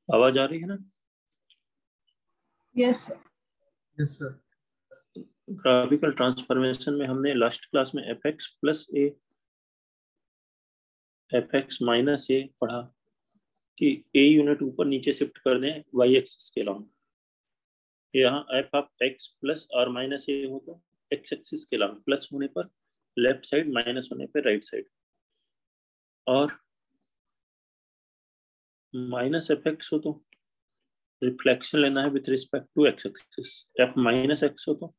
आवाज आ रही है ना? Yes sir. Yes sir. Graphical transformation में हमने लास्ट क्लास में F X plus A F X minus A पढ़ा कि ए यूनिट ऊपर नीचे शिफ्ट कर दें वाई एक्सिस के लॉन्ग। यहाँ एफ ऑफ एक्स प्लस और माइनस ए हो तो एक्स एक्सिस के लॉन्ग, प्लस होने पर लेफ्ट साइड, माइनस होने पर राइट साइड। और माइनस एफ एक्स हो तो रिफ्लेक्शन लेना है with respect to x axis. F minus X हो तो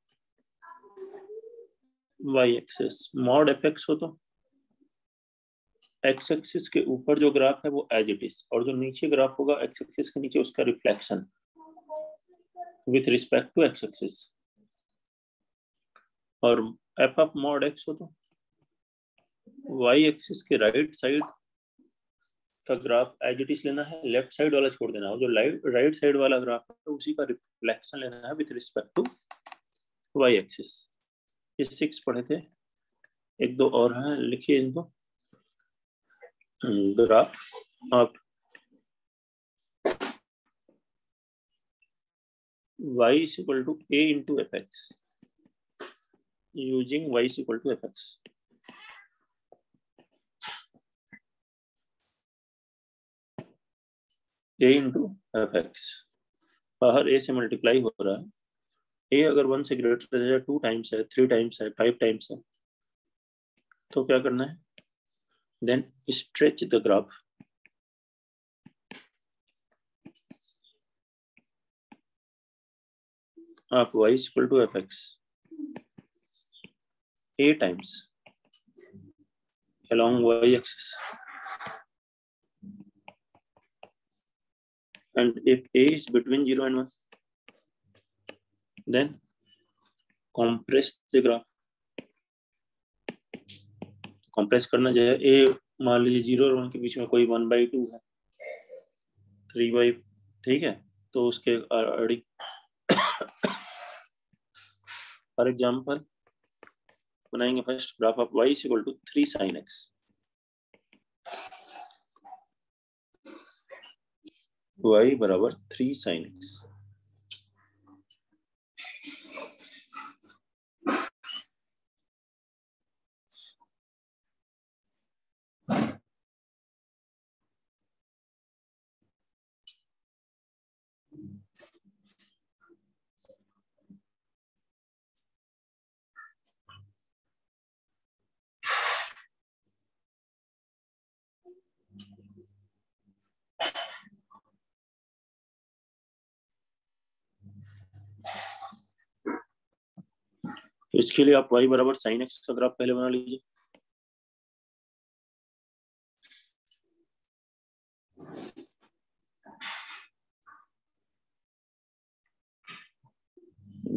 Y axis. Mod F X हो तो एक्स एक्सिस के ऊपर जो ग्राफ है वो एज इट इज, और जो नीचे ग्राफ होगा एक्स एक्सिस के नीचे उसका reflection with respect to x axis. और एफ ऑफ मॉड एक्स हो तो वाई एक्सिस के राइट साइड का ग्राफ एज इट इज लेना है, लेफ्ट साइड वाला छोड़ देना है। जो राइट साइड वाला ग्राफ है उसी का रिफ्लेक्शन लेना है with respect to Y axis. ये 6 पढ़े थे, एक दो और हैं, लिखिए इनको। Graph of y is equal to a into fx using y is equal to fx। a into fx, बाहर a से मल्टीप्लाई हो रहा है। a अगर 1 से ग्रेटर है, 2 टाइम्स है, 3 टाइम्स है, 5 टाइम्स है, तो क्या करना है? Then stretch the graph of y is equal to fx a times along y axis, and if a is between 0 and 1, then compress the graph। compress करना जो है, a मान लीजिए 0 और 1 के बीच में कोई 1/2 है, 3/, ठीक है, तो उसके फॉर एग्जाम्पल बनाएंगे first graph of y is equal to 3 sin x। y बराबर 3 sin x। तो इसके लिए आप y बराबर sin x का ग्राफ पहले बना लीजिए।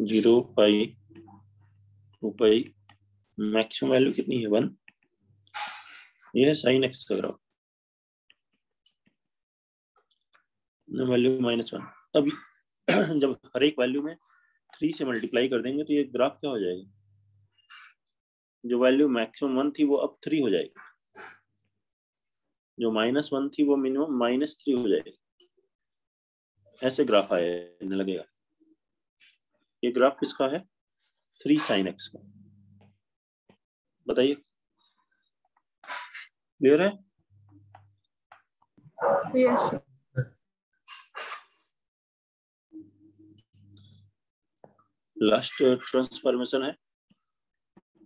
जीरो पाई 2 पाई, मैक्सिमम वैल्यू कितनी है? 1। ये है sin x का ग्राफ, वैल्यू -1। अब जब हर एक वैल्यू में 3 से मल्टीप्लाई कर देंगे तो ये ग्राफ क्या हो जाएगा? जो वैल्यू मैक्सिमम 1 थी वो अब 3 हो जाएगी, जो -1 थी वो मिनिमम -3 हो जाएगी। ऐसे ग्राफ आने लगेगा। ये ग्राफ किसका है? 3 sin x का। बताइए, क्लियर है? Yes sir. लास्ट ट्रांसफॉर्मेशन है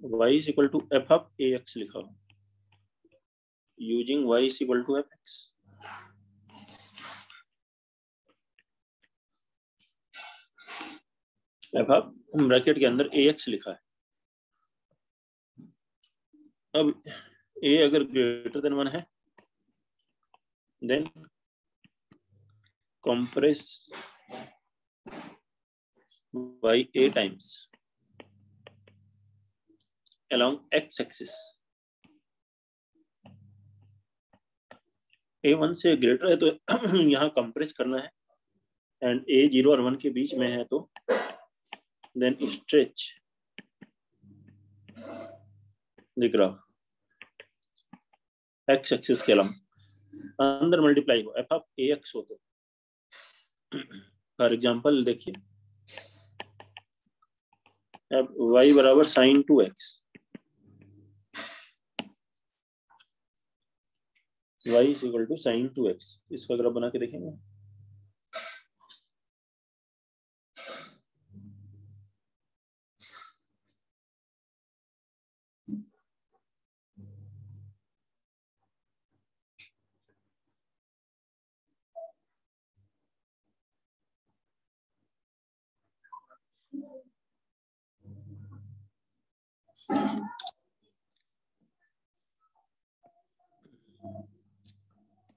y is equal to f of ax लिखा हो, using y is equal to fx। f of bracket के अंदर ax लिखा है। अब a अगर ग्रेटर देन 1 है, then compress by a times along x axis। a 1 से ग्रेटर है तो यहाँ कंप्रेस करना है, एंड a 0 और 1 के बीच में है तो then stretch the graph x axis के अलॉन्ग। अंदर मल्टीप्लाई हो, f ऑफ ax हो तो फॉर एग्जाम्पल देखिए, अब y बराबर sine 2x, y is equal to sine 2x, इसका ग्राफ बना के देखेंगे।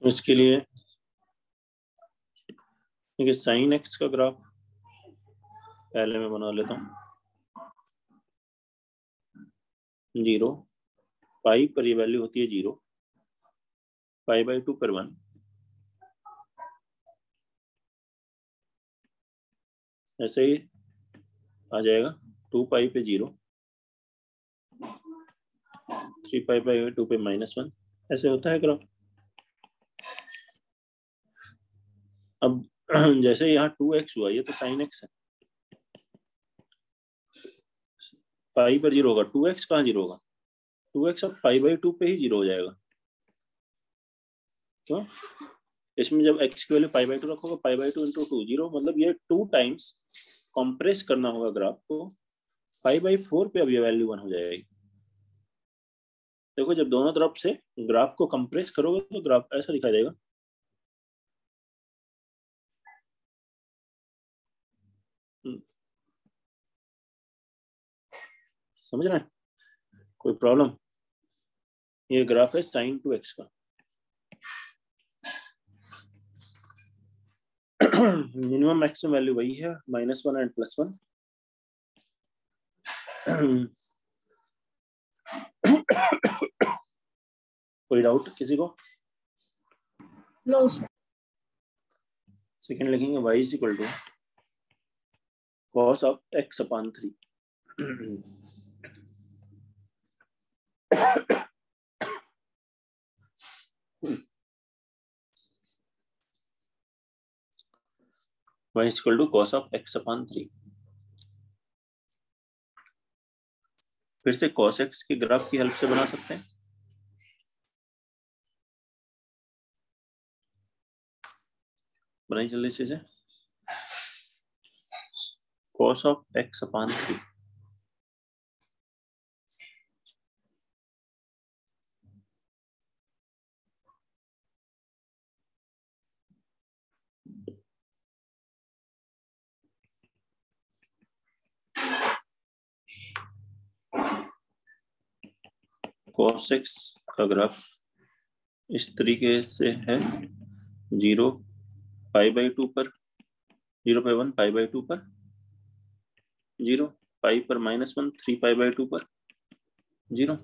इसके लिए ठीक है, साइन x का ग्राफ पहले मैं बना लेता हूँ। 0 पाई पर ये वैल्यू होती है 0, पाई बाई 2 पर 1, ऐसे ही आ जाएगा 2 पाई पे 0, 3 पाई बाई 2 पे -1, ऐसे होता है ग्राफ। अब जैसे यहाँ 2x हुआ, ये तो साइन x है, पाई पर 0 होगा, 2x कहाँ 0 होगा, 2x अब पाई बाई 2 पे ही 0 हो जाएगा। क्यों? इसमें जब x की वैल्यू पाई बाई 2 रखोगे, पाई बाई 2 इंटू 2 0, मतलब ये 2 टाइम्स कंप्रेस करना होगा ग्राफ को, पाई बाई 4 पे अब ये वैल्यू 1 हो जाएगी। देखो जब दोनों तरफ से ग्राफ को कंप्रेस करोगे तो ग्राफ ऐसा दिखाई देगा। समझ रहे हैं? कोई प्रॉब्लम? ये ग्राफ है साइन 2x का। मिनिमम मैक्सिमम वैल्यू वही है, -1 एंड +1। कोई डाउट किसी को? No sir. सेकंड लिखेंगे y is equal to cos of x upon 3। y is equal to cos of x upon 3। फिर से cos x के ग्राफ की हेल्प से बना सकते हैं। बनाई जल्दी से cos of x upon 3। cos x का ग्राफ इस तरीके से है, 0 पाई बाई 2 पर, 0 पे 1, पाई बाई 2 पर 0, पाई पर -1, 3 पाई बाई 2 पर 0।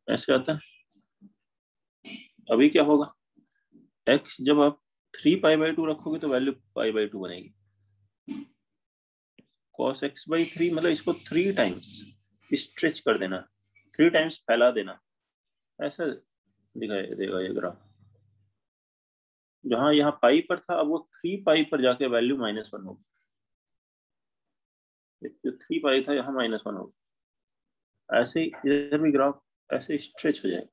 ऐसे आता है। अभी क्या होगा, x जब आप 3 पाई बाई 2 रखोगे तो वैल्यू पाई बाई 2 बनेगी। cos x बाई 3 मतलब इसको 3 टाइम्स स्ट्रेच कर देना, 3 टाइम्स फैला देना, ऐसा दिखाई देगा ये ग्राफ। जहां यहाँ पाई पर था, अब वो 3 पाई पर जाके वैल्यू -1 होगी। जो 3 पाई था यहाँ -1 होगा। ऐसे ही इधर भी ग्राफ ऐसे स्ट्रेच हो जाएगा।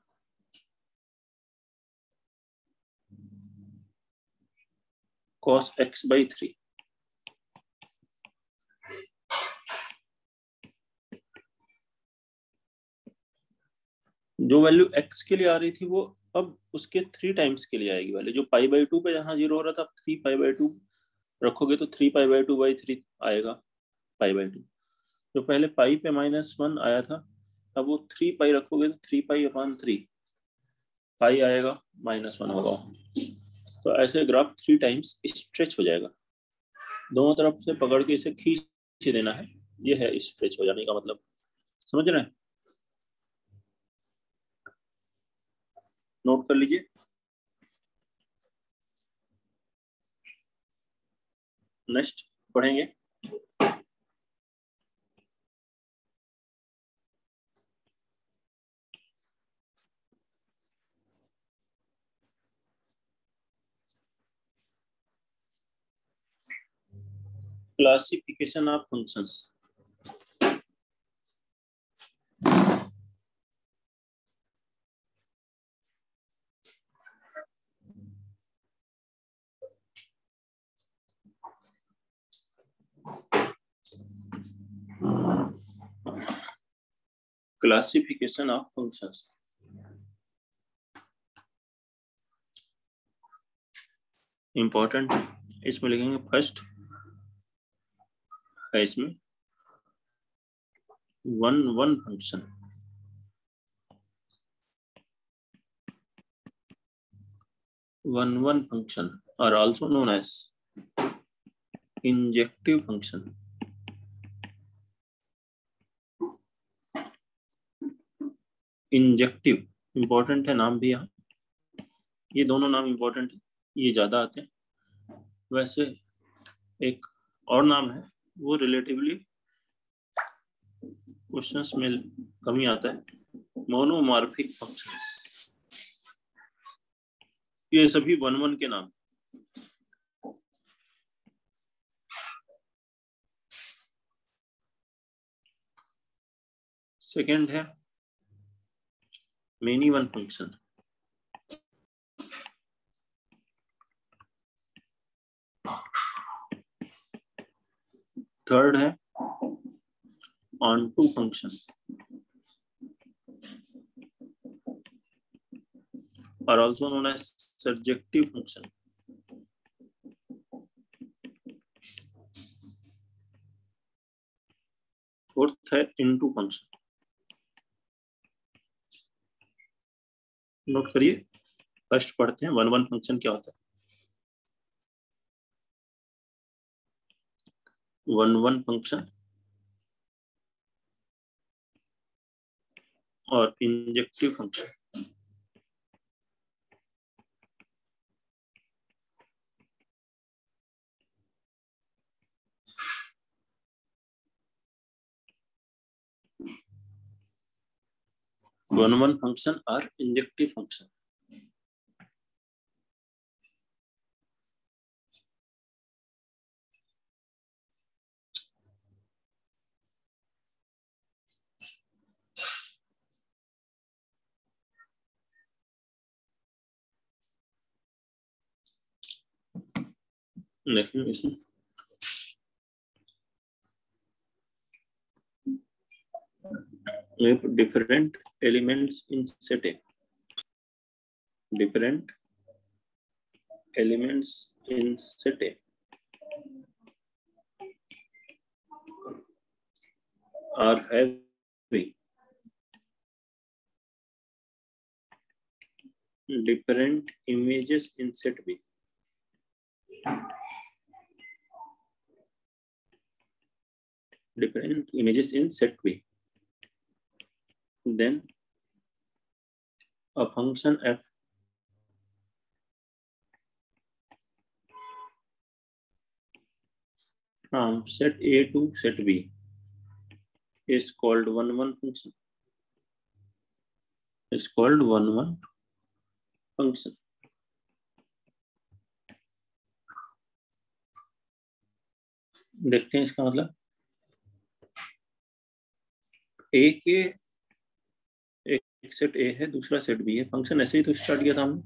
cos x बाई 3, जो वैल्यू x के लिए आ रही थी वो अब उसके 3 टाइम्स के लिए आएगी वैल्यू। जो पाई बाई 2 पे जहाँ 0 हो रहा था, 3 पाई बाई 2 रखोगे तो 3 पाई बाई 2 बाई 3 आएगा, पाई बाई 2। जो पहले पाई पे -1 आया था, अब वो 3 पाई रखोगे तो 3 पाई अपॉन 3 पाई आएगा, -1 होगा। तो ऐसे ग्राफ 3 टाइम्स स्ट्रेच हो जाएगा। दोनों तरफ से पकड़ के इसे खींच देना है, ये है स्ट्रेच हो जाने का मतलब। समझ रहे हैं? नोट कर लीजिए। नेक्स्ट पढ़ेंगे। Classification of functions. Classification of functions. Important इसमें लिखेंगे फर्स्ट है इसमें one function. One function are also known as injective function। Injective important है नाम भी, यहाँ ये दोनों नाम इंपॉर्टेंट है, ये ज्यादा आते हैं। वैसे एक और नाम है वो रिलेटिवली क्वेश्चंस में कम ही आता है, मोनोमॉर्फिक फंक्शंस। ये सभी वन के नाम। सेकंड है मेनी वन फंक्शन। थर्ड है onto function are also known as surjective function। Fourth है इनटू फंक्शन। नोट करिए, फर्स्ट पढ़ते हैं वन फंक्शन क्या होता है। वन फंक्शन और injective function. One function or injective function। देखिए इसमें different elements in set A। different elements in set A are having different images in set B। different images in set B, then a function f from set A to set B is called one function। is called one function। देखते हैं इसका मतलब। ए के एक set ए है, दूसरा set B है, function ऐसे ही तो स्टार्ट किया था हमने।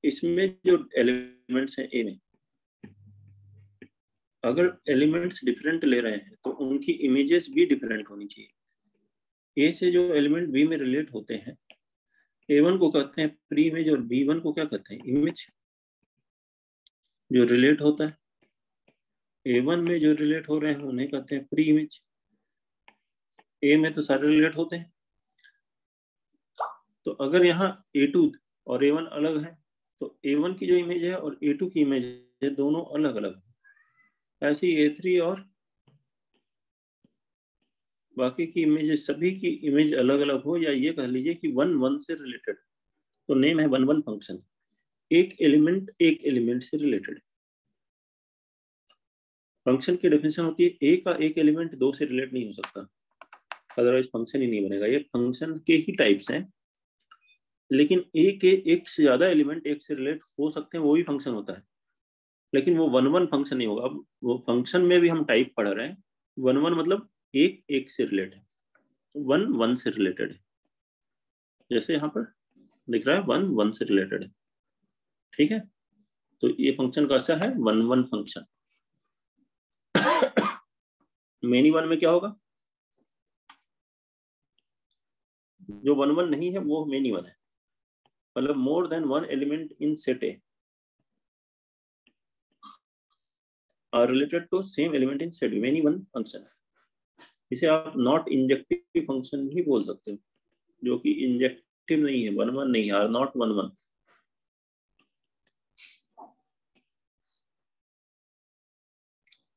इसमें जो एलिमेंट्स हैं ए में, अगर एलिमेंट्स डिफरेंट ले रहे हैं तो उनकी इमेजेस भी डिफरेंट होनी चाहिए। ए से जो एलिमेंट बी में रिलेट होते हैं, A1 को कहते हैं प्री इमेज और B1 को क्या कहते हैं, इमेज। जो रिलेट होता है A1 में जो रिलेट हो रहे हैं उन्हें कहते हैं प्री इमेज। ए में तो सारे रिलेट होते हैं, तो अगर यहाँ A2 और A1 अलग है तो A1 की जो इमेज है और A2 की इमेज है दोनों अलग अलग। ऐसे ही A3 और बाकी की इमेज, सभी की इमेज अलग अलग हो, या ये कह लीजिए कि वन से रिलेटेड, तो नेम है वन फंक्शन। एक एलिमेंट से रिलेटेड। फंक्शन की डेफिनेशन होती है ए का एक एलिमेंट दो से रिलेट नहीं हो सकता, अदरवाइज फंक्शन ही नहीं बनेगा। ये फंक्शन के ही टाइप्स हैं, लेकिन ए के एक से ज्यादा एलिमेंट एक से रिलेट हो सकते हैं, वो भी फंक्शन होता है। लेकिन वो वन वन फंक्शन नहीं होगा। अब वो फंक्शन में भी हम टाइप पढ़ रहे हैं, वन वन मतलब एक एक से रिलेटेड, वन वन से रिलेटेड है, जैसे यहाँ पर दिख रहा है वन वन से रिलेटेड है, ठीक है। तो ये फंक्शन कैसा है, one one function. Many one में क्या होगा, जो वन वन नहीं है वो मेनी वन है, मतलब more than one element in set A are related to same element in set B, many one function. इसे आप नॉट इंजेक्टिव फंक्शन भी बोल सकते हो, जो कि इंजेक्टिव नहीं है, वन वन नहीं है, आर नॉट वन वन।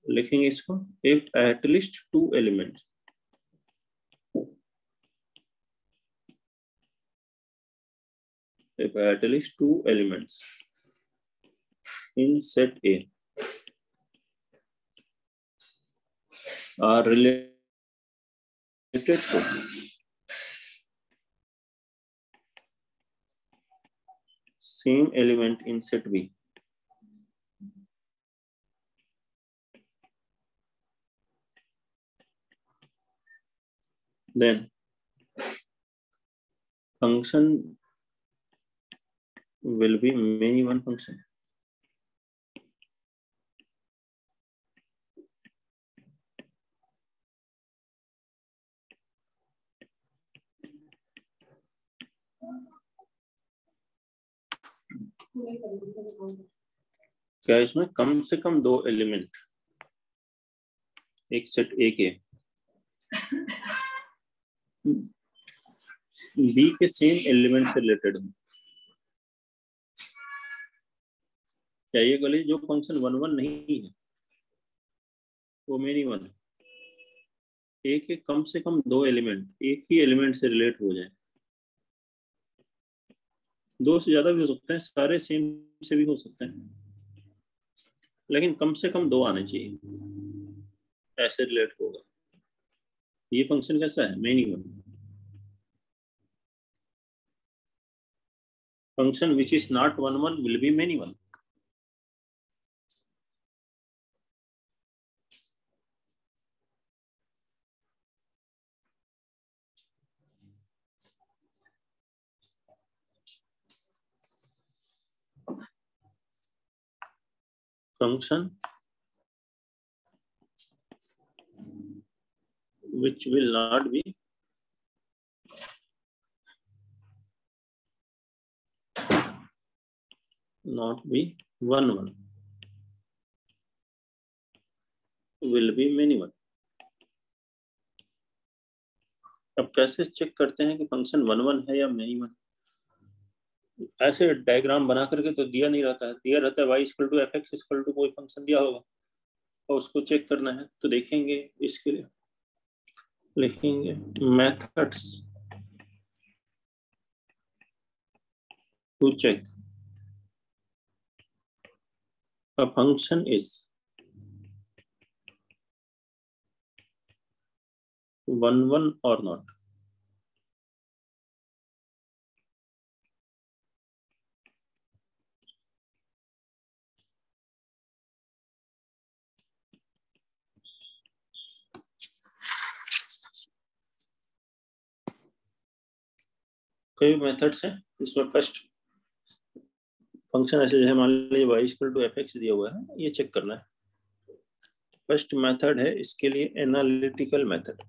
लिखेंगे इसको, if at least to element if at least two elements in set A are related to same element in set B, then function will be many one function. क्या इसमें कम से कम दो element एक set ए के B के same element से related हो। क्या ये गली जो फंक्शन वन वन नहीं है वो मेनी वन है, एक के कम से कम दो एलिमेंट एक ही एलिमेंट से रिलेट हो जाए, दो से ज्यादा भी हो सकते हैं, सारे सेम से भी हो सकते हैं, लेकिन कम से कम दो आने चाहिए, ऐसे रिलेट होगा। ये फंक्शन कैसा है, many one function which is not one one will be many one. function which will not be one one will be many one। अब कैसे चेक करते हैं कि फंक्शन वन वन है या मेनी वन, ऐसे डायग्राम बना करके तो दिया नहीं रहता है, दिया रहता है y equal to f x equal to कोई फंक्शन दिया होगा और उसको चेक करना है। तो देखेंगे इसके लिए लिखेंगे methods to check a function is one one or not। कई मेथड्स हैं इसमें। फर्स्ट फंक्शन ऐसे है, मान लीजिए y equal to f x दिया हुआ है, ये चेक करना है। फर्स्ट मेथड है इसके लिए एनालिटिकल मेथड,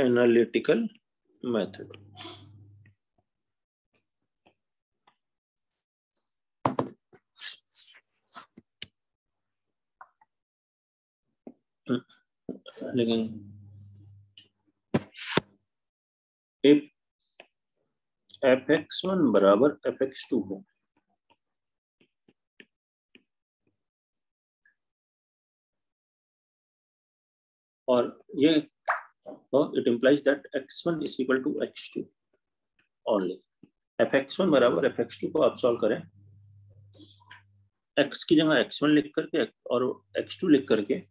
एनालिटिकल मेथड। लेकिन if fx1 बराबर fx2 हो और ये it implies that x1 is equal to x2 only. fx1 बराबर fx2 को आप सॉल्व करें, x की जगह x1 लिख करके और x2 लिख करके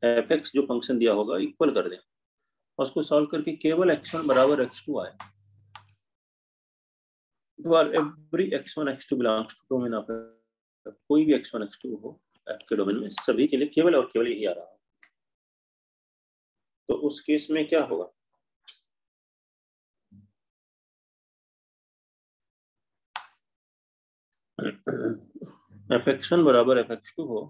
fx जो फंक्शन दिया होगा इक्वल कर दें और उसको सॉल्व करके केवल x1 बराबर x2 आए। तो every x1 x2 belongs to domain of कोई भी x1 x2 हो आपके डोमेन में, सभी के लिए केवल और केवल यही आ रहा हो, तो उस केस में क्या होगा? fx1 बराबर fx2 हो,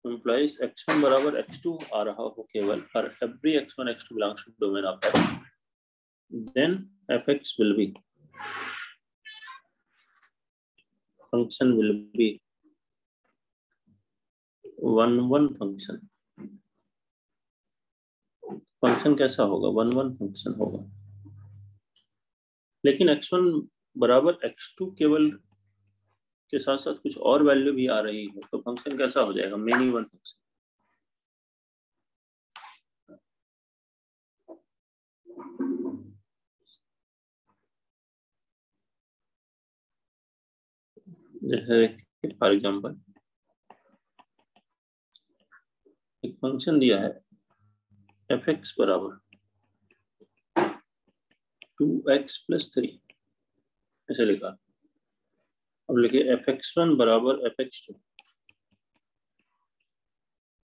implies x1 बराबर x2 आ रहा हो केवल, और every x1 x2 belongs to domain of f, then fx will be, function will be 1 1 function. Function कैसा होगा? 1 1 फंक्शन होगा, लेकिन x1 बराबर x2 केवल के साथ साथ कुछ और वैल्यू भी आ रही है, तो फंक्शन कैसा हो जाएगा? Many one function. जैसे फॉर एग्जांपल एक फंक्शन दिया है fx बराबर 2x + 3, ऐसे लिखा। अब लिखिए fx1 बराबर fx2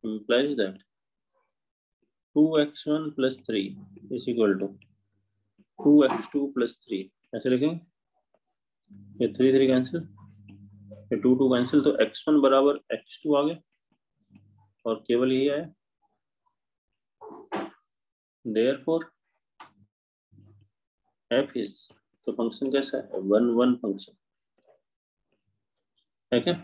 implies that 2x1 + 3 is equal to 2x2 + 3, ऐसे लिखेंगे। ये 3 3 कैंसिल, ये 2 2 कैंसिल, तो x1 बराबर x2 आ गया और केवल यही आया। Therefore f is, तो फंक्शन कैसा है? 1 1 फंक्शन है क्या?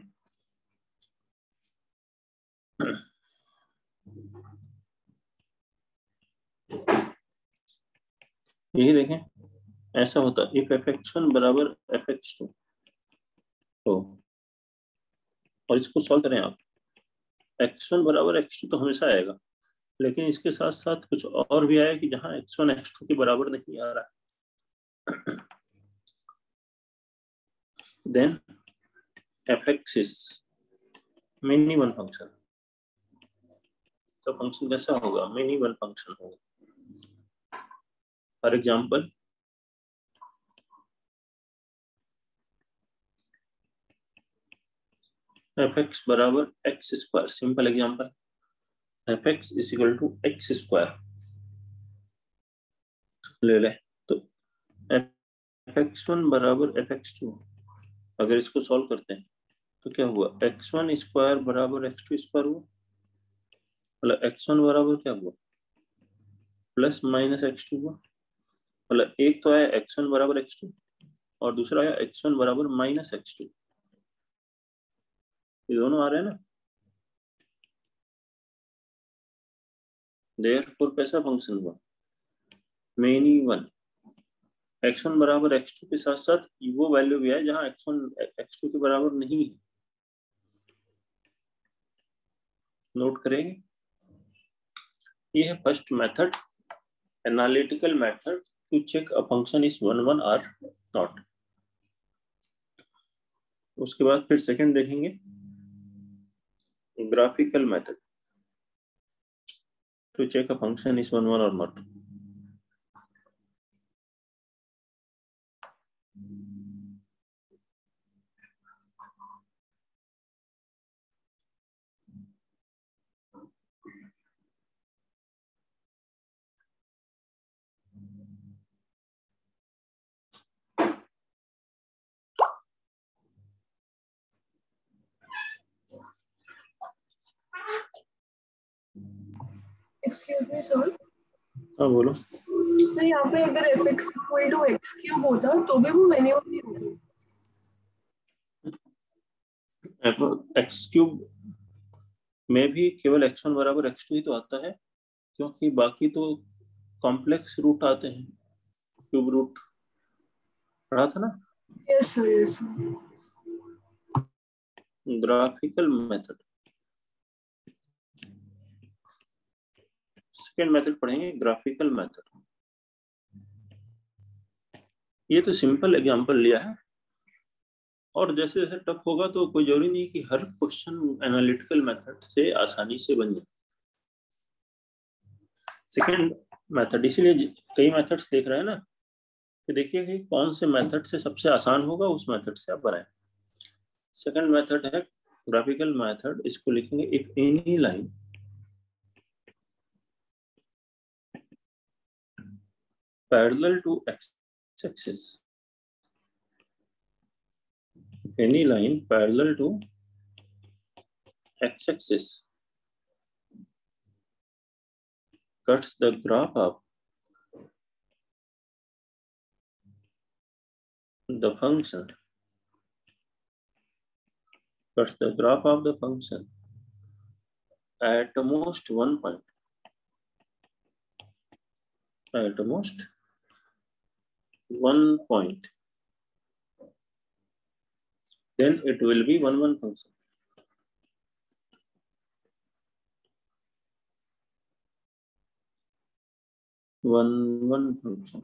यही देखें, ऐसा होता इफ fx1 बराबर fx2 तो, और इसको सॉल्व करें आप, x1 बराबर x2 तो हमेशा आएगा, लेकिन इसके साथ साथ कुछ और भी आया कि जहां x1 x2 के बराबर नहीं आ रहा, then fx is many one function, तो फंक्शन कैसा होगा? many one function होगा। फॉर एग्जांपल fx बराबर x², simple example, fx is equal to x² ले ले, तो fx1 बराबर fx2, अगर इसको सॉल्व करते हैं तो क्या हुआ? x1² बराबर x2² हुआ, मतलब x1 बराबर क्या हुआ? ± x2 हुआ, मतलब एक तो आया x1 बराबर x2 और दूसरा आया x1 बराबर -x2, ये दोनों आ रहे हैं ना। देयरफॉर कैसा फंक्शन हुआ? Many one. x1 बराबर x2 के साथ साथ वो वैल्यू भी है जहां x1 x2 के बराबर नहीं है, नोट करेंगे। ये है first method, analytical method to check a function is 1 1 और नॉट। उसके बाद फिर सेकंड देखेंगे, graphical method to check a function is 1 1 और नॉट। Excuse me sir. हाँ बोलो। सर यहाँ पे अगर fx इक्वल टू x³ होता तो भी वो मैन्युअल नहीं होता। x³ में भी केवल x1 बराबर x2 ही तो आता है, क्योंकि बाकी तो कॉम्प्लेक्स रूट आते हैं, क्यूब रूट पढ़ा था ना। Yes sir, yes sir. Graphical method, second method पढ़ेंगे, ग्राफिकल मेथड। ये तो सिंपल एग्जांपल लिया है, और जैसे जैसे टफ होगा तो कोई जरूरी नहीं कि हर क्वेश्चन एनालिटिकल मेथड से आसानी से बन जाए। सेकेंड मेथड, इसीलिए कई मेथड्स देख रहे हैं ना, कि देखिए कि कौन से मेथड से सबसे आसान होगा, उस मेथड से आप बनाएं। सेकंड मेथड है ग्राफिकल मेथड, इसको लिखेंगे if any line parallel to x axis, any line parallel to x-axis cuts the graph of the function, at most one point, then it will be one function. One function.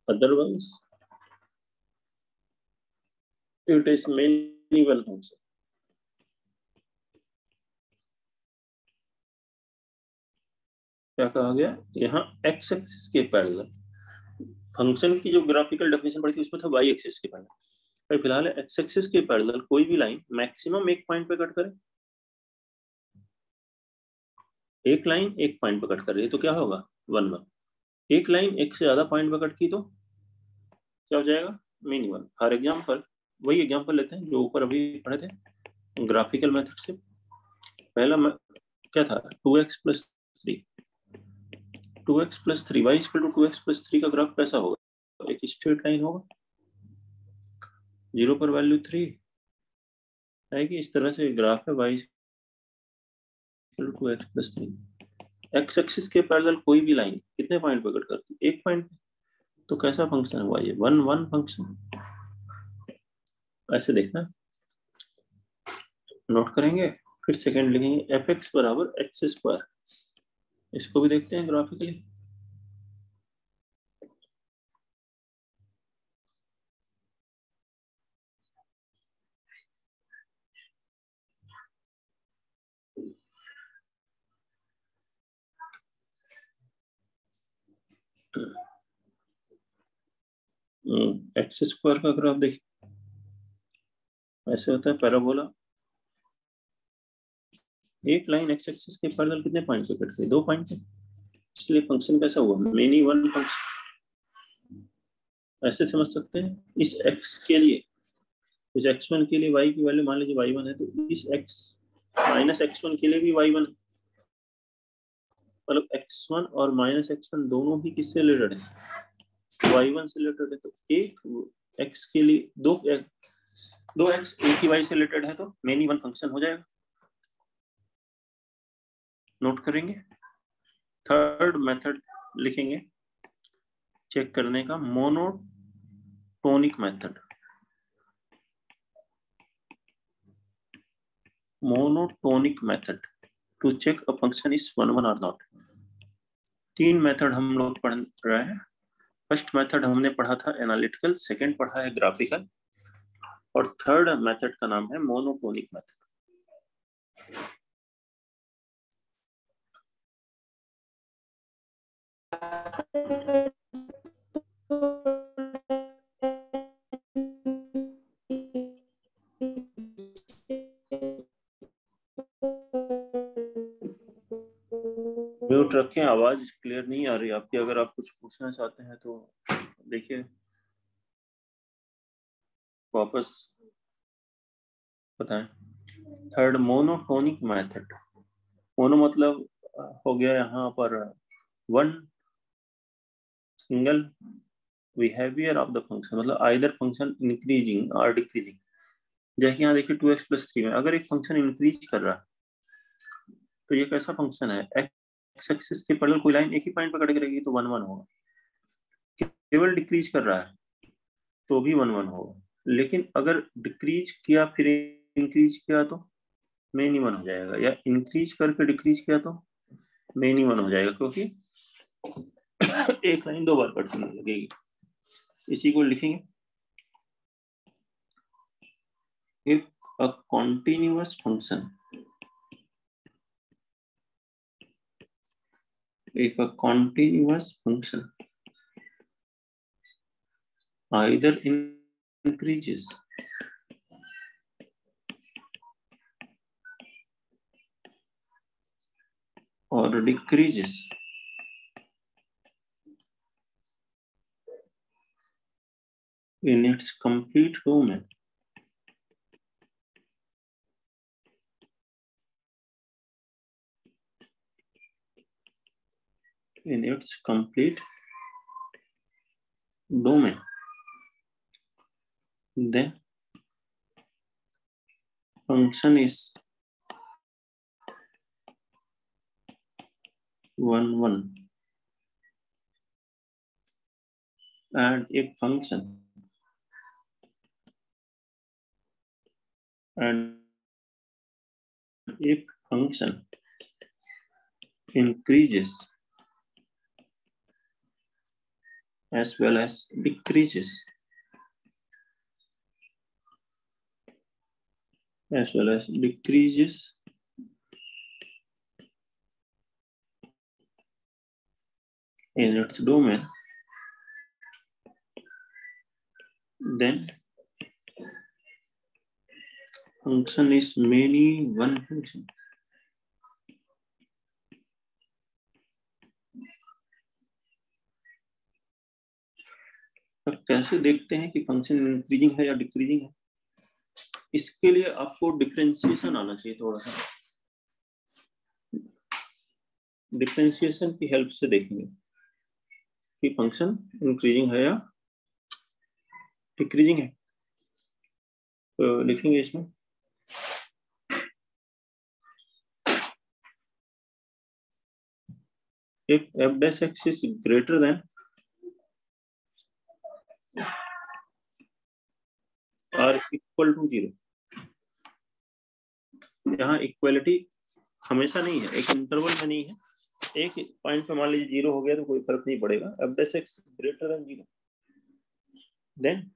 Otherwise, it is many one function. क्या कहा गया यहाँ x axis के parallel, function की जो graphical definition पड़ी थी उसमें था y एक्सिस के पैरेलल, फिलहाल x एक्सिस के पैरेलल कोई भी लाइन मैक्सिमम एक पॉइंट पे कट करे, एक लाइन एक पॉइंट पे कट कर रही है तो क्या होगा 1 1। एक लाइन एक से ज्यादा पॉइंट पे कट की तो क्या हो जाएगा मेनी वन। फॉर एग्जाम्पल वही एग्जाम्पल लेते हैं जो ऊपर अभी पढ़े थे ग्राफिकल मेथड से। पहला क्या था 2x + 3, 2x + 3 y = 2x + 3 का ग्राफ कैसा होगा, एक स्ट्रेट लाइन होगा, 0 पर वैल्यू 3 आएगी, इस तरह से ग्राफ है y = 2x + 3। x एक्सिस के पैरेलल कोई भी लाइन कितने पॉइंट पे कट करती है, एक पॉइंट पे, तो कैसा फंक्शन हुआ ये 1 1 फंक्शन। ऐसे देखना, नोट करेंगे, फिर सेकंड लिखेंगे fx = x²। इसको भी देखते हैं ग्राफिकली। x² का ग्राफ देखिए, ऐसे होता है पैराबोला, एक लाइन x एक्सिस के पैरेलल कितने पॉइंट पे कट गई, 2 पॉइंट पे, इसलिए फंक्शन कैसा हुआ मेनी वन फंक्शन। ऐसे समझ सकते हैं इस x के लिए, इस x1 के लिए y की वैल्यू मान लीजिए y1 है, तो इस x - x1 के लिए भी y1 है, मतलब x1 और -x1 दोनों ही किससे रिलेटेड है, y1 से रिलेटेड है। तो एक x के लिए दो x एक ही y से रिलेटेड है तो मेनी वन फंक्शन हो जाएगा। नोट करेंगे। थर्ड मेथड लिखेंगे चेक करने का, monotonic method. Monotonic method to check a function is 1 1 और नॉट। 3 मेथड हम लोग पढ़ रहे हैं। फर्स्ट मेथड हमने पढ़ा था एनालिटिकल, सेकंड पढ़ा है ग्राफिकल, और थर्ड मेथड का नाम है मोनोटोनिक मेथड। म्यूट रखें, आवाज क्लियर नहीं आ रही आपकी। अगर आप कुछ पूछना चाहते हैं तो देखिए वापस बताएं। थर्ड मोनोटोनिक मेथड, मोनो मतलब हो गया यहाँ पर one single behaviour of the function, मतलब आइदर फंक्शन इंक्रीजिंग और डिक्रीजिंग। जैसे यहाँ देखिए 2x + 3 में अगर एक फंक्शन इंक्रीज कर रहा है तो ये कैसा फंक्शन है, एक्स एक्सिस के पैरेलल कोई लाइन एक ही पॉइंट पर कट करेगी तो 1 1 होगा, केवल डिक्रीज कर रहा है तो भी 1 1 होगा, लेकिन अगर डिक्रीज किया फिर इंक्रीज किया तो मेनी वन हो जाएगा, या इंक्रीज करके डिक्रीज किया तो मेनी वन हो जाएगा, क्योंकि एक लाइन 2 बार कट करने लगेगी। इसी को लिखेंगे if a continuous function, if a continuous function either increases or decreases in its complete domain. In its complete domain, then function is 1 1, and if function increases as well as decreases in its domain, then function is many one function. अब कैसे देखते हैं कि function increasing है या decreasing है? इसके लिए आपको डिफरेंशिएशन आना चाहिए थोड़ा सा। डिफरेंशिएशन की हेल्प से देखेंगे कि फंक्शन इंक्रीजिंग है या डिक्रीजिंग है। तो लिखेंगे इसमें if f dash x is greater than or equal to 0, यहाँ इक्वलिटी हमेशा नहीं है, एक इंटरवल में नहीं है, एक पॉइंट पे मान लीजिए 0 हो गया तो कोई फर्क नहीं पड़ेगा। f dash x greater than 0, then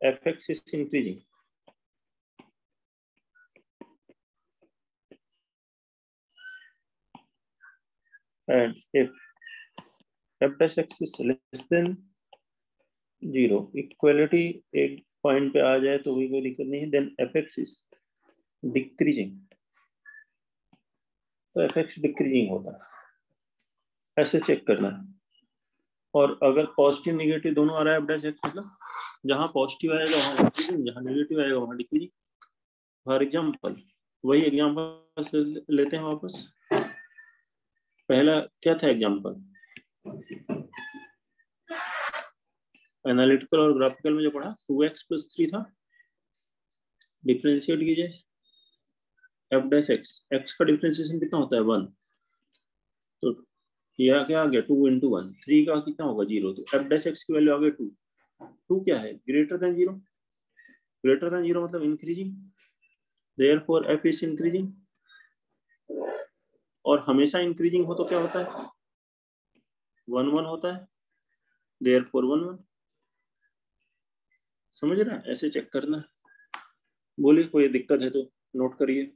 fx is increasing, and if f dash x is less than 0, equality एक पॉइंट पे आ जाए तो भी कोई दिक्कत नहीं है, then fx is decreasing, तो fx डिक्रीजिंग होता है। ऐसे चेक करना है। और अगर पॉजिटिव निगेटिव दोनों आ रहा है f dash x, मतलब जहां पॉजिटिव आएगा वहां इंक्रीजिंग, जहां नेगेटिव आएगा वहां डिक्रीजिंग। फॉर एग्जांपल वही एग्जांपल लेते हैं वापस। पहला क्या था एग्जांपल? एनालिटिकल और ग्राफिकल में जो पढ़ा 2x + 3 था। डिफरेंशिएट कीजिए f dash x, x का डिफरेंशिएशन कितना होता है 1, तो यह क्या आ गया 2 × 1, 3 का कितना होगा 0, तो f dash x की वैल्यू आ गई 2। 2 क्या है? ग्रेटर देन 0, ग्रेटर देन 0 मतलब increasing, therefore f is increasing. और हमेशा इंक्रीजिंग हो तो क्या होता है? 1 1 होता है, देयरफॉर 1 1। समझ रहे हैं? ऐसे चेक करना। बोलिए कोई दिक्कत है तो नोट करिए।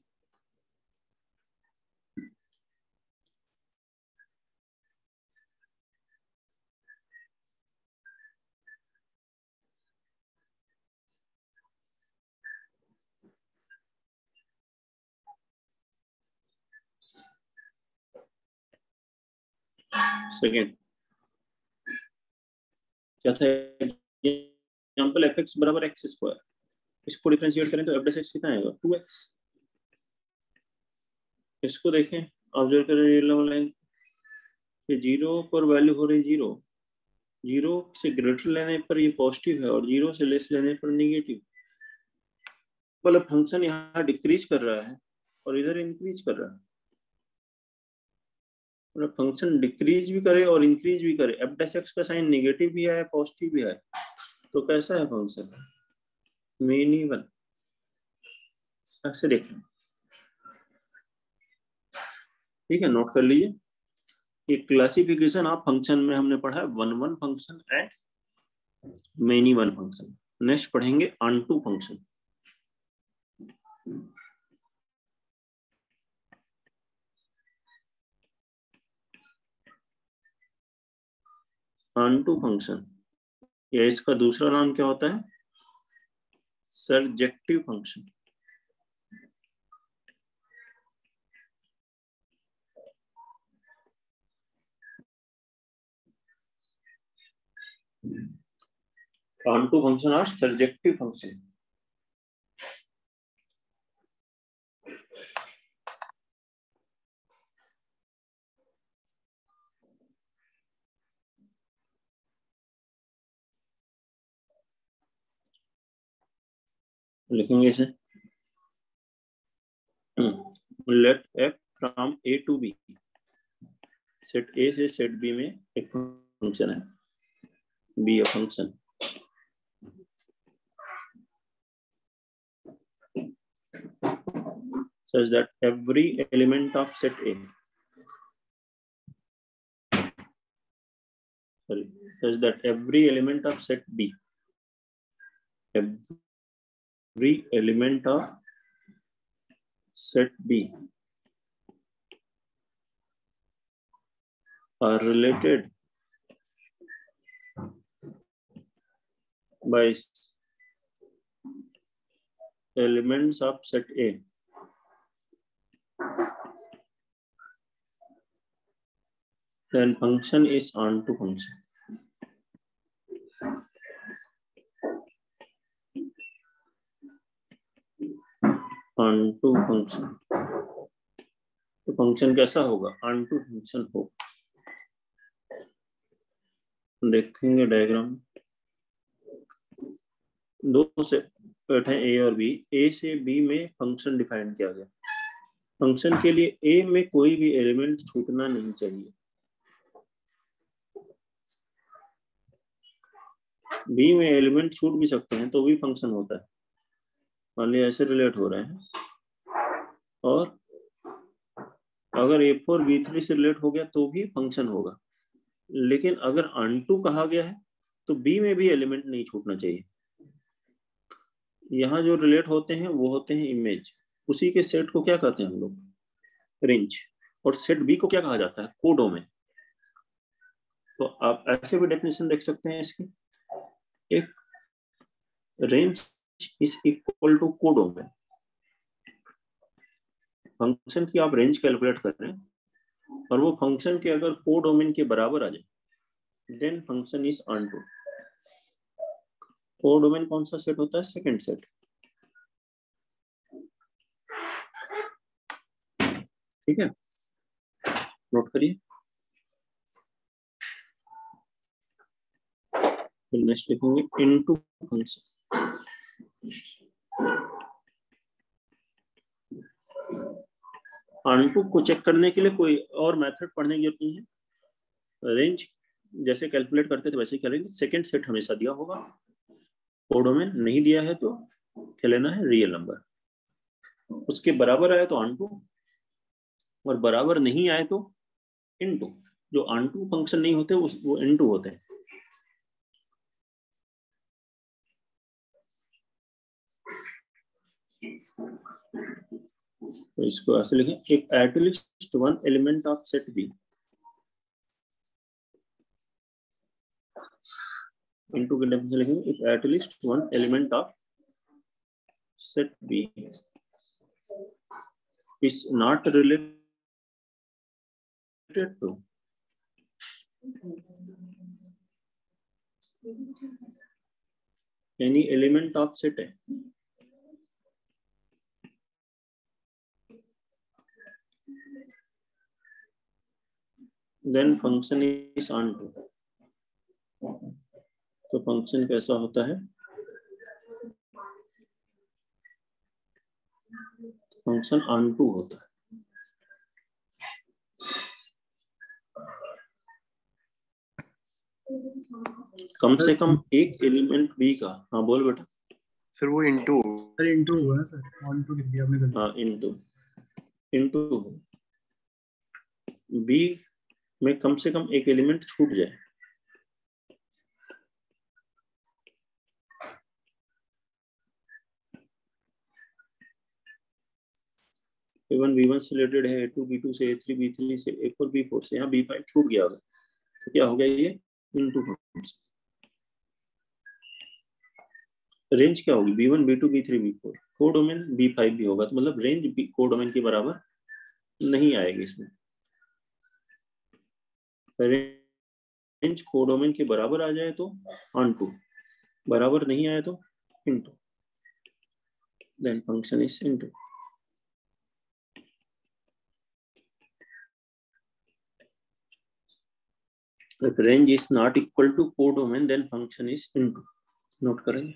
सेकेंड क्या था एग्जांपल? fx बराबर x², इसको डिफरेंशिएट करें तो f dash x कितना आएगा 2x। इसको देखें, ऑब्जर्व करें ये लाइन, 0 पर वैल्यू हो रही 0, 0 से ग्रेटर लेने पर ये पॉजिटिव है और 0 से लेस लेने पर नेगेटिव। मतलब फंक्शन यहाँ डिक्रीज कर रहा है और इधर इंक्रीज कर रहा है। मतलब फंक्शन डिक्रीज भी करे और इंक्रीज भी करे। f dash x का साइन नेगेटिव भी है पॉजिटिव भी है, तो कैसा है फंक्शन? Mean even. ऐसे देखें, ठीक है, नोट कर लीजिए। ये क्लासिफिकेशन आप फंक्शन में हमने पढ़ा है 1 1 function and many one function. Next पढ़ेंगे onto function. Onto function, या इसका दूसरा नाम क्या होता है? Surjective function. Onto function और सर्जेक्टिव फंक्शन। लिखेंगे इसे, let f from a to b, set a से सेट b में एक फंक्शन है, b a function, such that every element of set a, such that every element of set b, every element of set b are related by elements of set A, then function is onto function. onto function, तो function कैसा होगा? onto function हो, देखेंगे diagram. दो से बैठे ए और B, ए से बी में फंक्शन डिफाइन किया गया। फंक्शन के लिए ए में कोई भी एलिमेंट छूटना नहीं चाहिए, बी में एलिमेंट छूट भी सकते हैं तो भी फंक्शन होता है। मान लिया ऐसे रिलेट हो रहे हैं, और अगर A4 B3 से रिलेट हो गया तो भी फंक्शन होगा, लेकिन अगर onto कहा गया है तो B में भी एलिमेंट नहीं छूटना चाहिए। यहाँ जो रिलेट होते हैं वो होते हैं इमेज, उसी के सेट को क्या कहते हैं हम लोग? रेंज। और सेट B को क्या कहा जाता है? कोडोमेन। तो आप ऐसे भी डेफिनेशन देख सकते हैं इसकी, एक range is equal to codomain. Function की आप रेंज कैलकुलेट कर रहे हैं और वो फंक्शन के अगर कोडोमेन के बराबर आ जाए then function is onto। Codomain कौन सा सेट होता है? Second set. ठीक है, नोट करिए। फिर नेक्स्ट लिखेंगे इनटू फंक्शन। onto को चेक करने के लिए कोई और मेथड पढ़ने की जरूरत नहीं है, रेंज जैसे कैलकुलेट करते थे वैसे ही करेंगे। सेकंड सेट हमेशा दिया होगा, कोडोमेन नहीं दिया है तो क्या लेना है? Real number. उसके बराबर आए तो onto, और बराबर नहीं आए तो इनटू। जो onto फंक्शन नहीं होते वो इनटू होते हैं। तो इसको ऐसे लिखें, if at least one element of set B into के डेफिनेशन लिखेंगे, if at least one element of set B is not related to any element of set A, then function is onto। तो function कैसा होता है? Function onto होता है। कम से कम एक एलिमेंट बी का। हाँ बोल बेटा। सर वो इनटू, सर इनटू हुआ है सर, ऑनटू लिख दिया आपने गलती। हाँ इनटू बी में कम से कम एक एलिमेंट छूट जाए। A1 B1 से रिलेटेड है, A2 B2 से, A3 B3 से, A4 B4 से, यहाँ B5 छूट गया होगा तो क्या हो गया? ये इनटू फंक्शन। रेंज क्या होगी? B1 B2 B3 B4, codomain B5 भी होगा, तो मतलब रेंज कोडोमेन के बराबर नहीं आएगी इसमें। रेंज कोडोमेन के बराबर आ जाए तो ऑन टू, बराबर नहीं आए तो into, then function is into. If range is not equal to codomain, then function is into. Note करेंगे।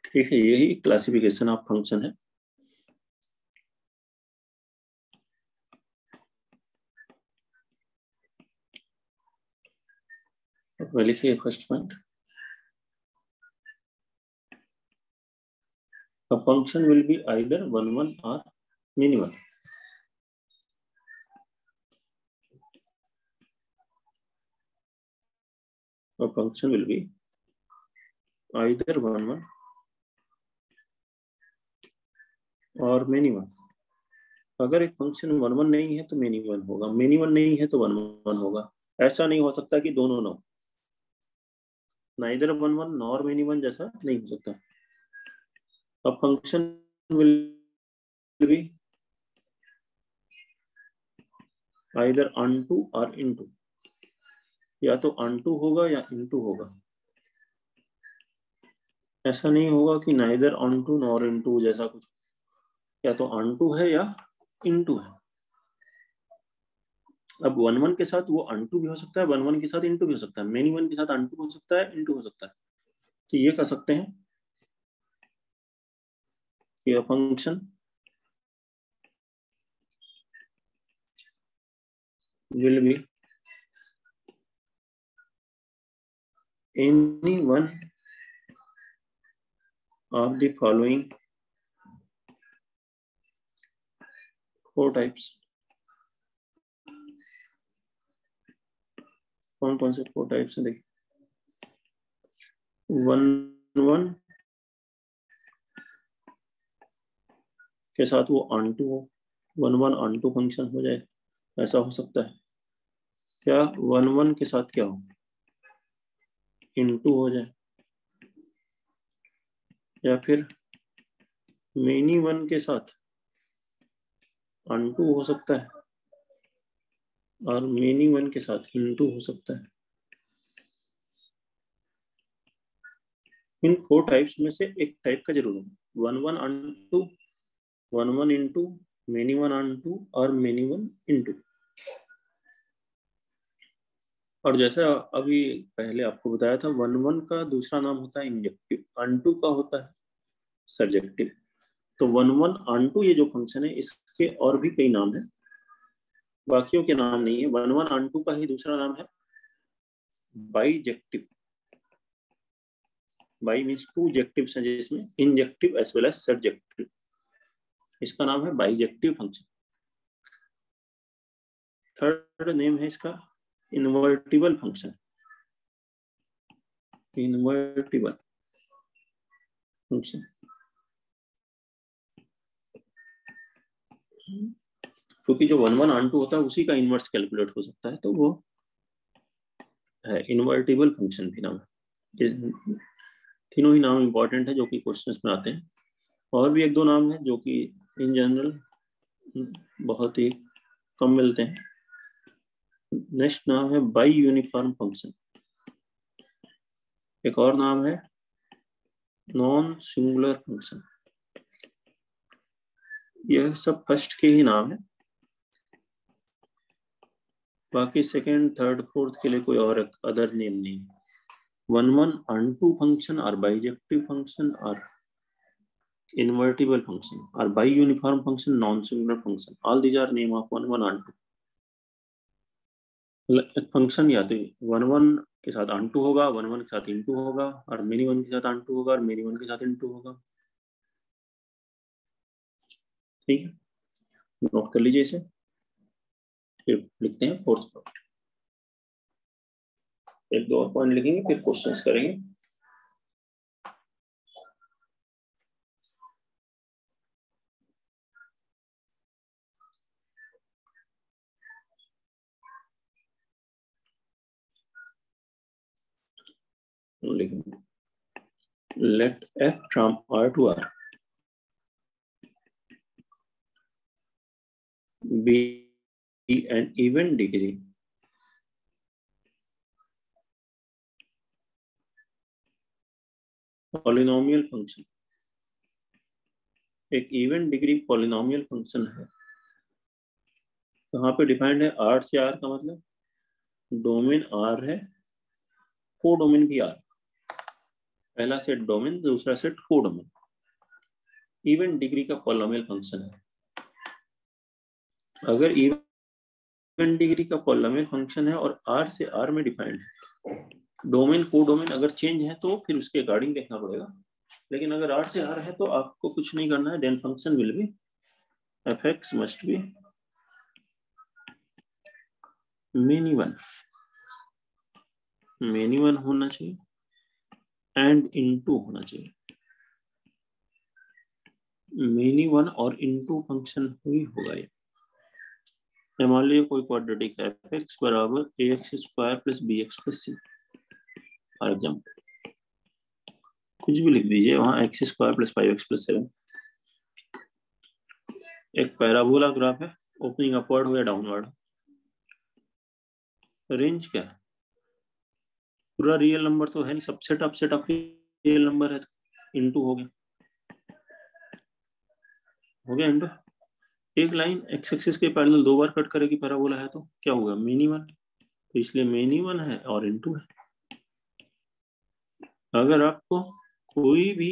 ठीक है, यही क्लासिफिकेशन ऑफ फंक्शन है। मैं लिखिए first point, a function will be either 1 1 or many 1. A function will be either 1 1 और many 1। अगर एक फंक्शन 1 1 नहीं है तो many 1 होगा, many 1 नहीं है तो 1 1 होगा। ऐसा नहीं हो सकता कि दोनों ना हो, नाइदर 1 1 नॉर many 1 जैसा नहीं हो सकता। अब function will be either onto or into, या तो onto होगा या into होगा। ऐसा नहीं होगा कि नाइदर onto नॉर into जैसा कुछ, या तो onto है या into है। अब 1 1 के साथ वो onto भी हो सकता है, 1 1 के साथ into भी हो सकता है, many 1 के साथ onto हो सकता है, into हो सकता है। तो ये कह सकते हैं कि function will be any one of the following 4 types। कौन कौन से 4 टाइप्स हैं? देखिए, 1 1 के साथ वो onto हो, 1 1 onto फंक्शन हो जाए, ऐसा हो सकता है। क्या 1 1 के साथ क्या हो? into हो जाए, या फिर many 1 के साथ onto हो सकता है और many 1 के साथ into हो सकता है। इन 4 टाइप्स में से एक टाइप का जरूर होगा, 1 1 onto, 1 1 into, many 1 onto और many 1 into। और जैसा अभी पहले आपको बताया था, 1 1 का दूसरा नाम होता है इंजेक्टिव, onto का होता है सर्जेक्टिव। तो 1 1 onto ये जो फंक्शन है, इसके और भी कई नाम है, बाकियों के नाम नहीं है। 1 1 onto का ही दूसरा नाम है बाइजेक्टिव। बाई मीन्स 2 जेक्टिव्स हैं, जिसमें injective as well as surjective. इसका नाम है बाइजेक्टिव फंक्शन। थर्ड नेम है इसका इन्वर्टिबल फंक्शन। इन्वर्टिबल फंक्शन, क्योंकि जो 1 1 onto होता है उसी का इनवर्स कैलकुलेट हो सकता है, तो वो है इन्वर्टिबल फंक्शन भी नाम है। तीनों ही नाम इंपॉर्टेंट है जो कि क्वेश्चंस में आते हैं। और भी एक दो नाम है जो कि इन जनरल बहुत ही कम मिलते हैं। नेक्स्ट नाम है बाई यूनिफॉर्म फंक्शन। एक और नाम है नॉन सिंगुलर फंक्शन। यह सब फर्स्ट के ही नाम है, बाकी सेकंड थर्ड फोर्थ के लिए कोई और अदर नेम नहीं है। 1 1 onto function or bijective function or invertible function or biuniform function, non-singular function, all these are name of 1 1 onto। एक फंक्शन या तो 1 1 के साथ onto होगा, 1 1 के साथ into होगा, और many 1 के साथ onto होगा और many 1 के साथ into होगा। ठीक है, नोट कर लीजिए इसे। फिर लिखते हैं फोर्थ पॉइंट। एक दो और पॉइंट लिखेंगे फिर क्वेश्चंस करेंगे। लिखेंगे let f from R to R be an even degree polynomial function. एक इवन डिग्री पॉलिनोमियल फंक्शन है, कहाँ पे डिफाइंड है? R से R का मतलब डोमेन R है, को डोमेन भी R, पहला सेट डोमेन, दूसरा सेट को डोमेन, इवन डिग्री का पॉलिनोमियल फंक्शन है। अगर इवन डिग्री का पॉलिनोमियल फंक्शन है और R से R में डिफाइंड है, डोमेन को डोमेन अगर चेंज है तो फिर उसके अकॉर्डिंग देखना पड़ेगा, लेकिन अगर R से R है तो आपको कुछ नहीं करना है। Then function will be fx must be many one होना चाहिए एंड इनटू होना चाहिए। मेनी वन और इनटू फंक्शन ही होगा ये। मान लीजिए कोई क्वाड्रेटिक है fx बराबर ax square plus bx plus c, for example कुछ भी लिख दीजिए वहां, x square plus 5x plus 7। एक पैराबोला ग्राफ है, ओपनिंग अपवर्ड हो या डाउनवर्ड। रेंज क्या है? पूरा रियल नंबर तो है नहीं, subset upset of real number है, तो इनटू हो गया इनटू। एक लाइन एक्स एक्सिस के पैरेलल दो बार कट करेगी पैराबोला है तो क्या होगा? मेनी वन, तो इसलिए मेनी वन है और इनटू है। अगर आपको कोई भी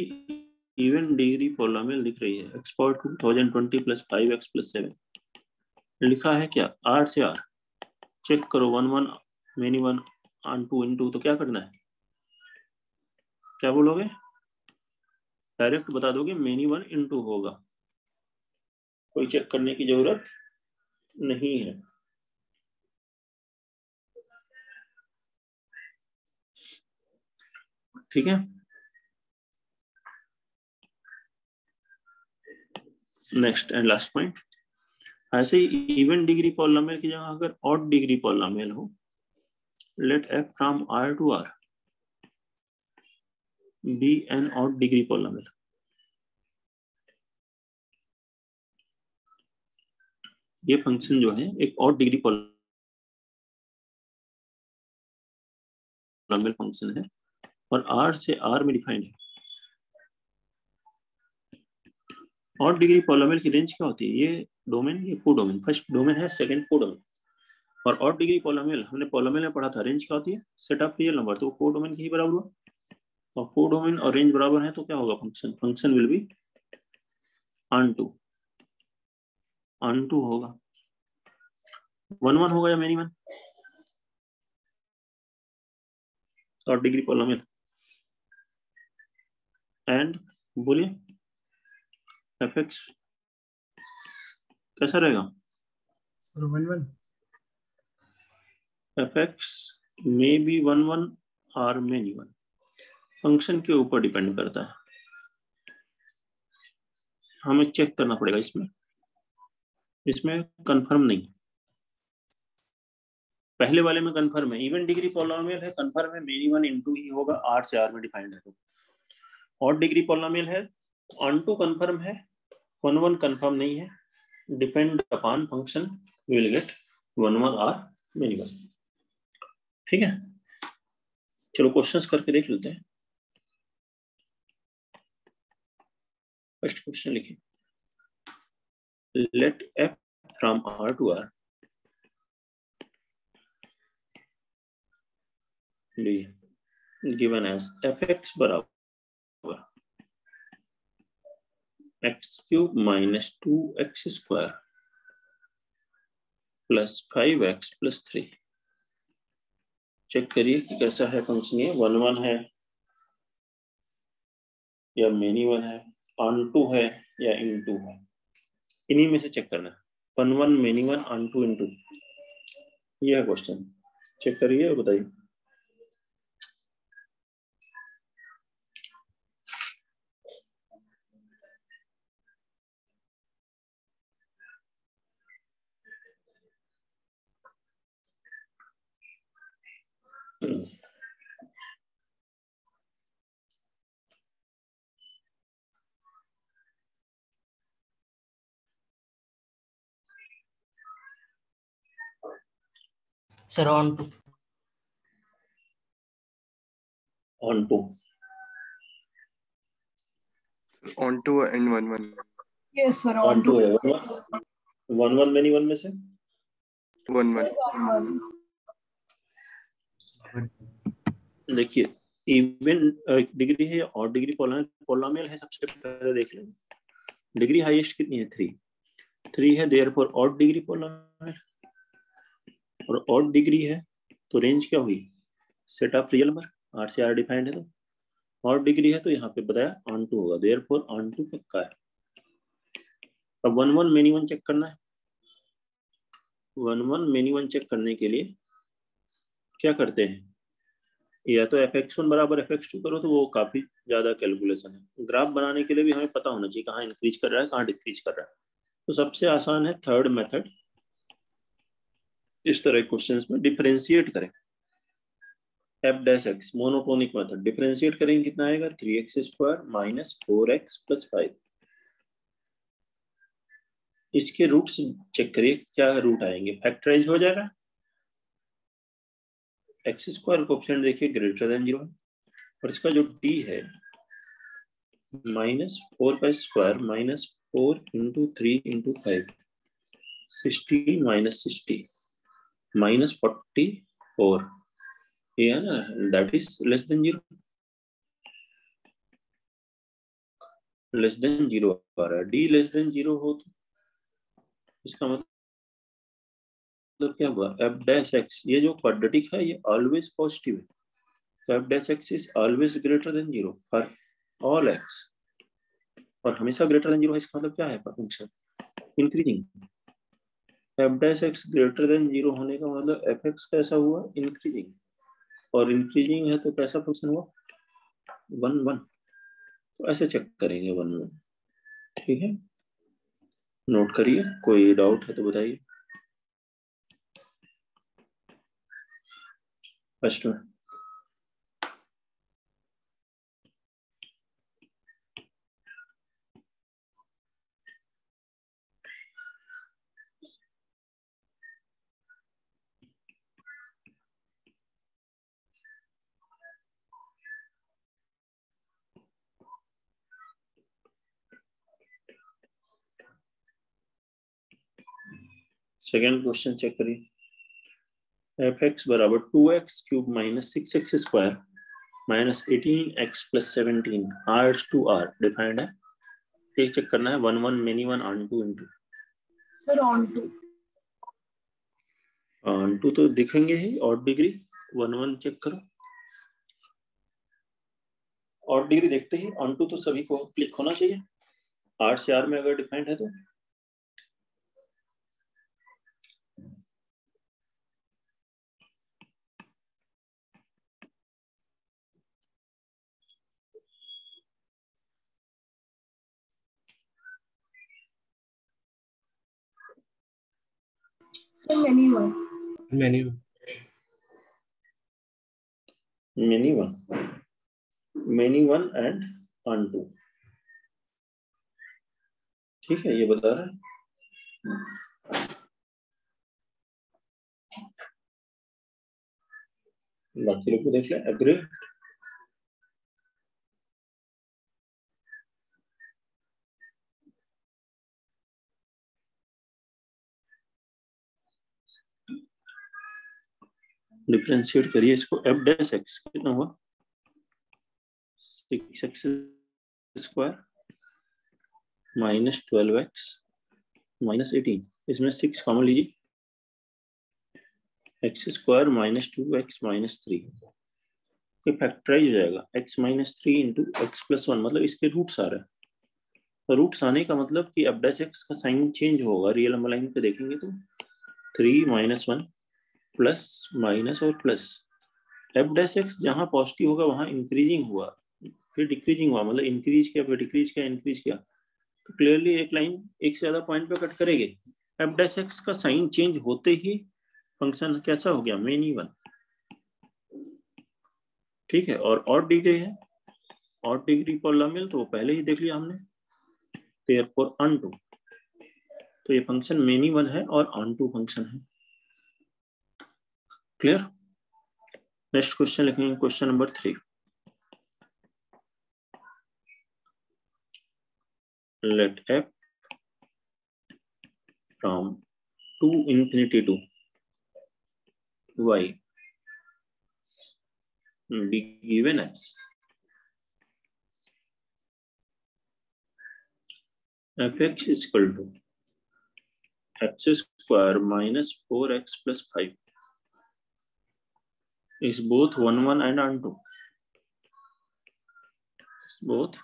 इवन डिग्री पॉलिनोमियल दिख रही है, x power 2020 plus 5x plus 7 लिखा है क्या? R से R चेक करो, 1 1 many one onto into, तो क्या करना है? क्या बोलोगे? डायरेक्ट बता दोगे मेनी वन इनटू होगा, कोई चेक करने की जरूरत नहीं है। ठीक है, नेक्स्ट एंड लास्ट पॉइंट। ऐसे ही इवन डिग्री पॉलिनोमियल की जगह अगर ऑड डिग्री पॉलिनोमियल हो, लेट f फ्रॉम R to R be an odd degree polynomial. ये फंक्शन जो है एक ऑड डिग्री पॉलिनोमियल फंक्शन है और R से R में डिफाइंड है। ऑड डिग्री पॉलिनोमियल की रेंज क्या होती है? ये डोमेन, ये को डोमेन, फर्स्ट डोमेन है, सेकंड को डोमेन। और ऑड डिग्री पॉलिनोमियल हमने पॉलिनोमियल में पढ़ा था, रेंज क्या होती है? सेट ऑफ रियल नंबर, तो को डोमेन के ही बराबर हुआ। और को डोमेन और रेंज बराबर है तो क्या होगा? Function will be onto होगा। 1 1 होगा या many one? Odd degree polynomial and बोलिए fx कैसा रहेगा? सर 1 1 fx मे बी 1 1 और मेनी वन, फंक्शन के ऊपर डिपेंड करता है, हमें चेक करना पड़ेगा। इसमें कंफर्म नहीं, पहले वाले में कंफर्म है, इवन डिग्री पॉलिनोमियल है, कंफर्म है मेनी वन इनटू ही होगा, R से R में डिफाइंड है। तो ऑड डिग्री पॉलिनोमियल है, ऑन टू कंफर्म है, 1 1 कंफर्म नहीं है, depend upon function we will get 1 1 और मेनी वन। ठीक है, चलो क्वेश्चंस करके देख लेते हैं। फर्स्ट क्वेश्चन लिखिए, लेट f फ्रॉम R to R be given as fx बराबर x cube minus 2x square plus 5x plus 3। Check करिए कि कैसा है फंक्शन, ये 1 1 है या मेनी वन है, ऑन टू है या इन टू है, इन्हीं में से चेक करना है। 1 1 many one onto into, ये है क्वेश्चन। चेक करिए और बताइए। Sir onto onto and 1 1 yes sir on on to to है 1 1 मेनी वन में से 1 1 देखिए इवन डिग्री है या ऑड डिग्री पॉलिनोमियल है। सबसे पहले देख लें डिग्री हाईएस्ट कितनी है 3 है, देयरफॉर ऑड डिग्री पॉलिनोमियल। और ऑड डिग्री है तो रेंज क्या हुई, set of real number, R से R डिफाइंड है। तो ऑड डिग्री है तो यहाँ पे बताया ऑन टू होगा, देयरफॉर ऑन टू पक्का है। अब 1 1 मेनी वन चेक करना है। 1 1 मेनी वन चेक करने के लिए क्या करते हैं, या तो fx1 बराबर fx2 करो तो वो काफी ज्यादा कैलकुलेशन है। ग्राफ बनाने के लिए भी हमें पता होना चाहिए कहाँ इंक्रीज कर रहा है कहाँ डिक्रीज कर रहा है। तो सबसे आसान है थर्ड मेथड। इस तरह क्वेश्चंस में डिफरेंशिएट करें f dash x, monotonic method. Differentiate करेंगे कितना आएगा 3x² माइनस 4x प्लस 5। इसके रूट्स चेक करिए क्या रूट आएंगे, फैक्टराइज हो जाएगा। x² कोएफिशिएंट देखिए ग्रेटर देन 0 है, और इसका जो d है -4 का स्क्वायर -4 इंटू 3 इंटू 5 16 माइनस 60 -44 ये है ना, that is less than 0, less than 0 आ रहा है। d लेस देन 0 हो तो इसका मतलब क्या हुआ, f डैश x ये जो क्वाड्रेटिक है ये ऑलवेज पॉजिटिव है। तो f dash x is always greater than 0 for all x, और हमेशा ग्रेटर देन 0 है। इसका मतलब क्या है function increasing. f dash x greater than 0 होने का मतलब fx कैसा हुआ इंक्रीजिंग, और इंक्रीजिंग है तो कैसा फंक्शन हुआ 1 1। तो ऐसे चेक करेंगे 1 1, ठीक है। नोट करिए, कोई डाउट है तो बताइए। फर्स्ट में सेकेंड क्वेश्चन चेक करिए। fx बराबर 2x³ minus 6x² minus 18x plus 17 R/R defined है। ये चेक करना है 1 1 many one onto into sir onto तो दिखेंगे ही। ऑड डिग्री 1 1 चेक करो, ऑड डिग्री देखते ही ऑन टू तो सभी को क्लिक होना चाहिए। R से R में अगर डिफाइंड है तो sir many one menu many one and onto, ठीक है। ये बता रहा है बाकी लोग को देख लें। एग्री, डिफरेंशिएट करिए इसको। f डैश x कितना हुआ 6x² माइनस 12x माइनस 18, इसमें 6 कॉमन लीजिए, x² minus 2x minus 3 factorise हो जाएगा x minus 3 into x plus 1, मतलब इसके रूट्स आ रहे हैं। तो रूट्स आने का मतलब कि f डैश x का साइन चेंज होगा। रियल नंबर लाइन पे देखेंगे तो 3 माइनस 1 प्लस माइनस और प्लस। f डैश x जहां पॉजिटिव होगा वहां इंक्रीजिंग हुआ फिर डिक्रीजिंग हुआ, मतलब इंक्रीज किया फिर डिक्रीज किया इंक्रीज किया, तो क्लियरली एक लाइन एक से ज्यादा पॉइंट पे कट करेगी। f डैश x का साइन चेंज होते ही फंक्शन कैसा हो गया मेनी वन, ठीक है। और ऑड डिग्री है, ऑड डिग्री पॉलिनोमियल तो पहले ही देख लिया हमने, देयरफॉर ऑन टू, तो ये फंक्शन मेनी वन है और ऑन टू फंक्शन है। क्लियर? नेक्स्ट क्वेश्चन लिखेंगे, question number 3. Let f from 2 infinity to y be given as fx is equal to x square minus 4x plus 5 is both 1 1 and onto. Both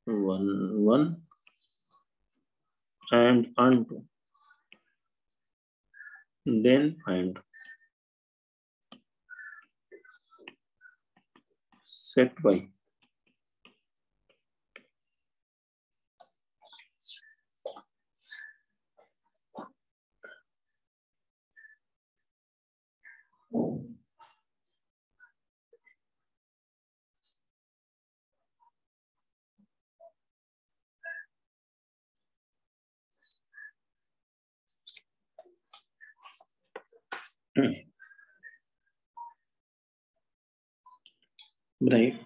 1 1 and onto. Then find set y. बताइए.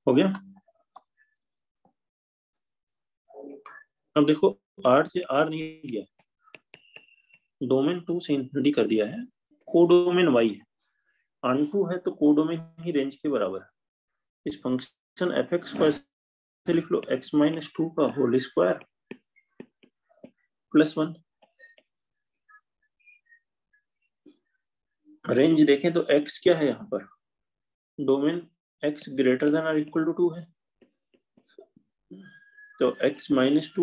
हो गया. अब देखो, R से R नहीं दिया, domain 2 से infinity कर दिया है, कोडोमेन y है, अनटू है तो कोडोमेन ही रेंज के बराबर है. इस फंक्शन fx को ऐसे लिख लो, x माइनस 2 का होल स्क्वायर प्लस 1. रेंज देखें तो x क्या है यहाँ पर, डोमेन x ग्रेटर देन और इक्वल टू 2 है, तो x माइनस 2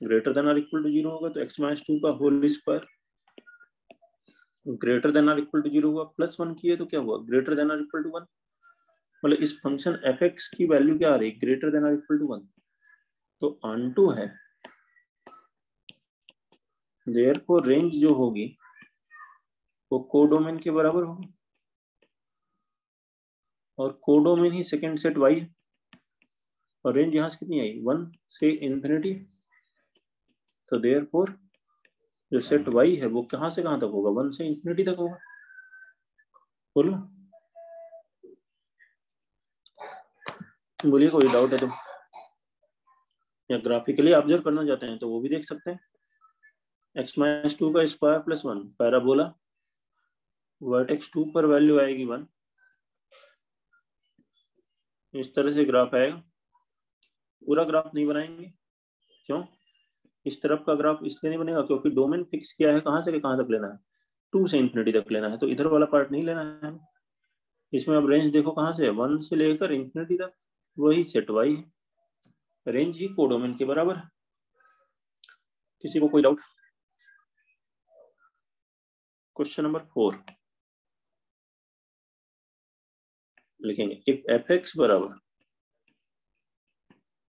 ग्रेटर देन और इक्वल टू 0 होगा, तो x माइनस 2 का होल स्क्वायर ग्रेटर देन और इक्वल टू 0 हुआ, प्लस 1 किए तो क्या हुआ, ग्रेटर देन और इक्वल टू 1. मतलब इस फंक्शन fx की वैल्यू क्या आ रही है, ग्रेटर देन और इक्वल टू 1, तो ऑनटू है, देयरफॉर रेंज जो होगी वो कोडोमेन के बराबर होगी, और कोडोमेन ही सेकंड सेट y है, और रेंज यहां से कितनी आई, 1 से इंफिनिटी, तो देयरफॉर जो सेट y है वो कहां से कहां तक होगा, 1 से इंफिनिटी तक होगा. बोलो, बोलिए कोई डाउट है तो, या ग्राफिकली ऑब्जर्व करना चाहते हैं तो वो भी देख सकते हैं. x माइनस 2 का स्क्वायर प्लस 1 पैराबोला, वर्टेक्स 2 पर वैल्यू आएगी 1, इस तरह से ग्राफ आएगा. पूरा ग्राफ नहीं बनाएंगे, क्यों, इस तरफ का ग्राफ इसलिए नहीं बनेगा क्योंकि डोमेन फिक्स किया है कहां से कहां तक लेना है, 2 से इंफिनिटी तक लेना है, तो इधर वाला पार्ट नहीं लेना है. इसमें अब रेंज देखो कहां से है, 1 से लेकर इंफिनिटी तक, वही सेट y है, रेंज ही कोडोमेन के बराबर है. किसी को कोई डाउट? क्वेश्चन नंबर 4 लिखेंगे, इफ fx बराबर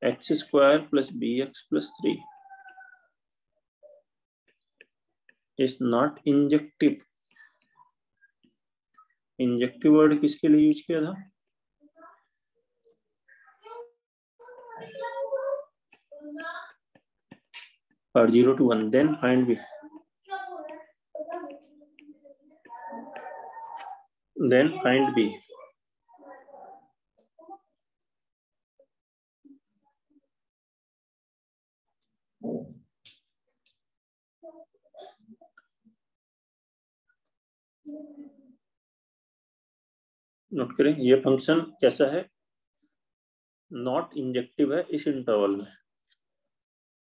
x square plus bx plus 3 is not injective. Injective word किसके लिए यूज किया था, part 0 to 1, then find b, then find b. Note करें, ये फंक्शन कैसा है, नॉट इंजेक्टिव है इस इंटरवल में,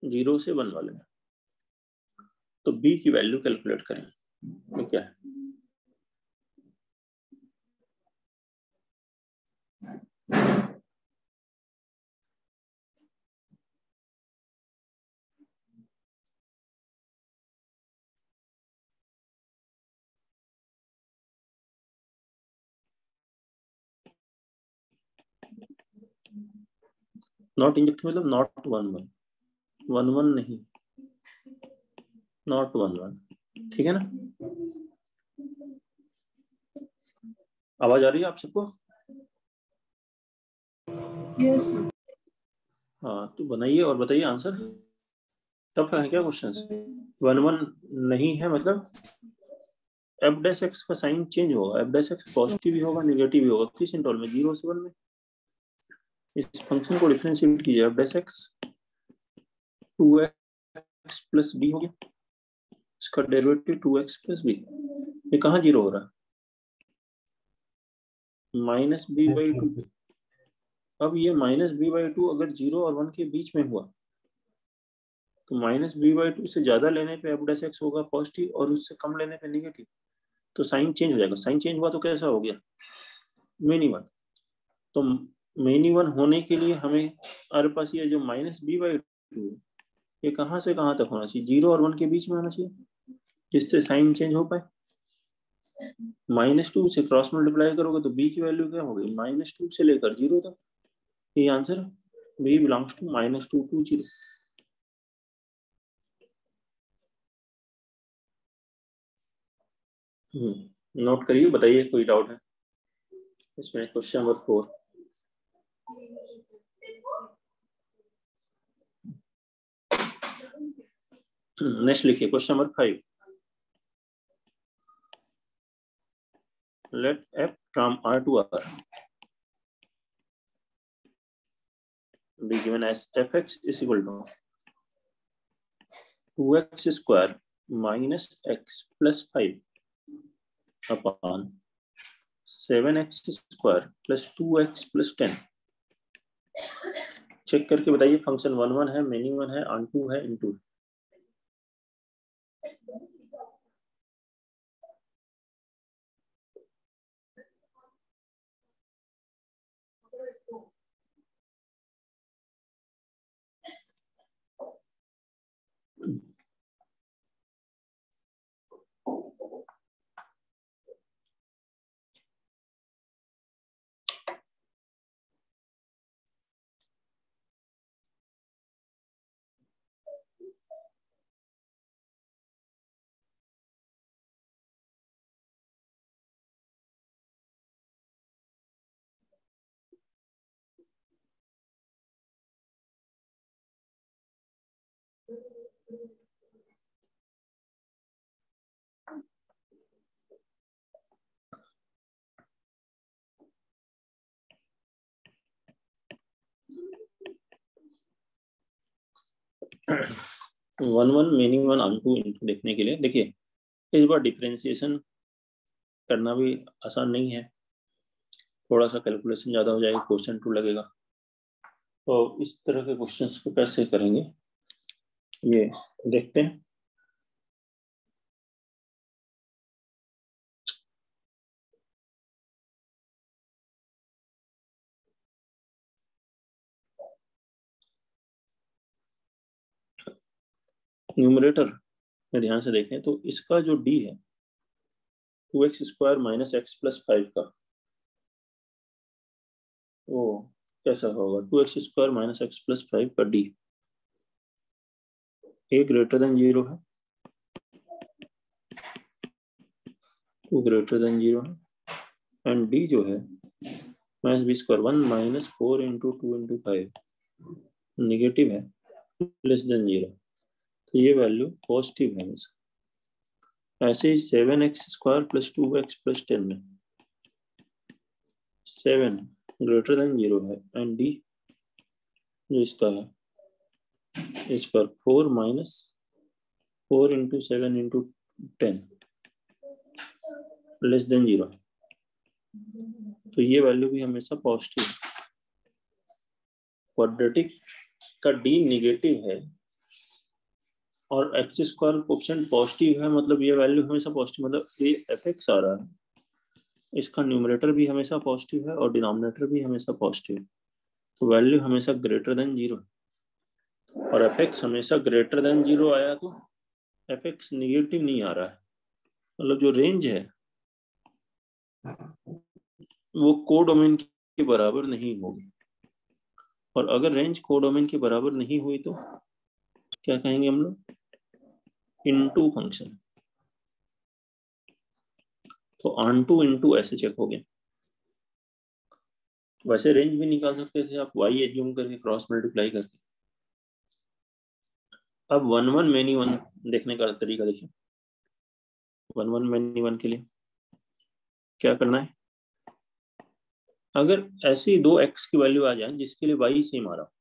0 से 1 वाले में। तो बी की वैल्यू कैलकुलेट करें, तो क्या है? नॉट इंजेक्टिव मतलब नॉट 1 1, 1 1 नहीं, नॉट 1 1, ठीक है ना? आवाज आ रही है आप सबको? यस। हाँ, तो बनाइए और बताइए आंसर। टफ है क्या क्वेश्चन? 1 1 नहीं है मतलब एफ डैश एक्स का साइन चेंज होगा, एफ डैश एक्स पॉजिटिव भी होगा नेगेटिव भी होगा, किस इंटरवल में? 0 से 1 में। इस फंक्शन को डिफरेंशिएट कीजिए, f dash x 2x plus b हो गया, इसका डेरिवेटिव 2x प्लस बी। ये कहाँ 0 हो रहा है? माइनस बी बाई 2 पे। अब ये माइनस बी बाई 2 अगर 0 और 1 के बीच में हुआ तो माइनस बी बाई 2 से ज्यादा लेने पे एफ डैश एक्स होगा पॉजिटिव और उससे कम लेने पे नेगेटिव, तो साइन चेंज हो जाएगा। साइन चेंज हुआ तो कैसा हो गया? Many one. तो मेनी वन होने के लिए हमें हमारे पास ये जो माइनस बी बाई 2 है ये कहाँ से कहाँ तक होना चाहिए? 0 और 1 के बीच में होना चाहिए, जिससे साइन चेंज हो पाए। -2 से क्रॉस मल्टीप्लाई करोगे तो बी की वैल्यू क्या होगी? -2 से लेकर 0 तक। ये answer b belongs to -2 to 0। Note करिए, बताइए कोई डाउट है इसमें। Question number 4। नेक्स्ट लिखिए question number 5। Let f from R to R be given as fx is equal to 2x square minus x plus 5 upon 7x square plus 2x plus 10। Check करके बताइए, function 1 1 है, many one है, onto है, into. One one many one onto into देखने के लिए देखिए, इस बार डिफरेंशिएशन करना भी आसान नहीं है, थोड़ा सा कैलकुलेशन ज्यादा हो जाएगा, क्वेश्चन 2 लगेगा। तो इस तरह के क्वेश्चंस को कैसे करेंगे ये देखते हैं। न्यूमरेटर में ध्यान से देखें तो इसका जो d है 2x square minus x plus 5 का, वो कैसा होगा? 2x square minus x plus 5 का d a ग्रेटर देन 0 है, 2 ग्रेटर देन 0 है, एंड d जो है minus b square 1 minus 4 into 2 into 5 negative है, लेस देन 0। तो ये वैल्यू पॉजिटिव है हमेशा। ऐसे ही 7x square plus 2x plus 10 में 7 ग्रेटर देन 0 है, एंड d जो इसका है इसका 4 minus 4 into 7 into 10 less than 0 है। तो ये वैल्यू भी हमेशा पॉजिटिव है। क्वाड्रेटिक का डी निगेटिव है और एक्स स्क्वायर कोएफिशिएंट पॉजिटिव है, मतलब ये वैल्यू हमेशा पॉजिटिव, मतलब ये एफ एक्स आ रहा है, इसका न्यूमरेटर भी हमेशा पॉजिटिव है और डिनोमिनेटर भी हमेशा पॉजिटिव है, तो वैल्यू हमेशा ग्रेटर देन 0 है। और एफ एक्स हमेशा ग्रेटर देन 0 आया तो एफ एक्स निगेटिव नहीं आ रहा है, मतलब जो रेंज है वो कोडोमेन के बराबर नहीं होगी। और अगर रेंज कोडोमेन के बराबर नहीं हुई तो क्या कहेंगे हम लोग, इनटू फंक्शन। तो ऑन टू इनटू ऐसे चेक हो गया। वैसे रेंज भी निकाल सकते थे आप y एज्यूम करके क्रॉस मल्टीप्लाई करके। अब 1 1 मेनी 1 देखने का तरीका देखिए। 1 1 मेनी 1 के लिए क्या करना है, अगर ऐसी दो x की वैल्यू आ जाए जिसके लिए y सेम आ रहा,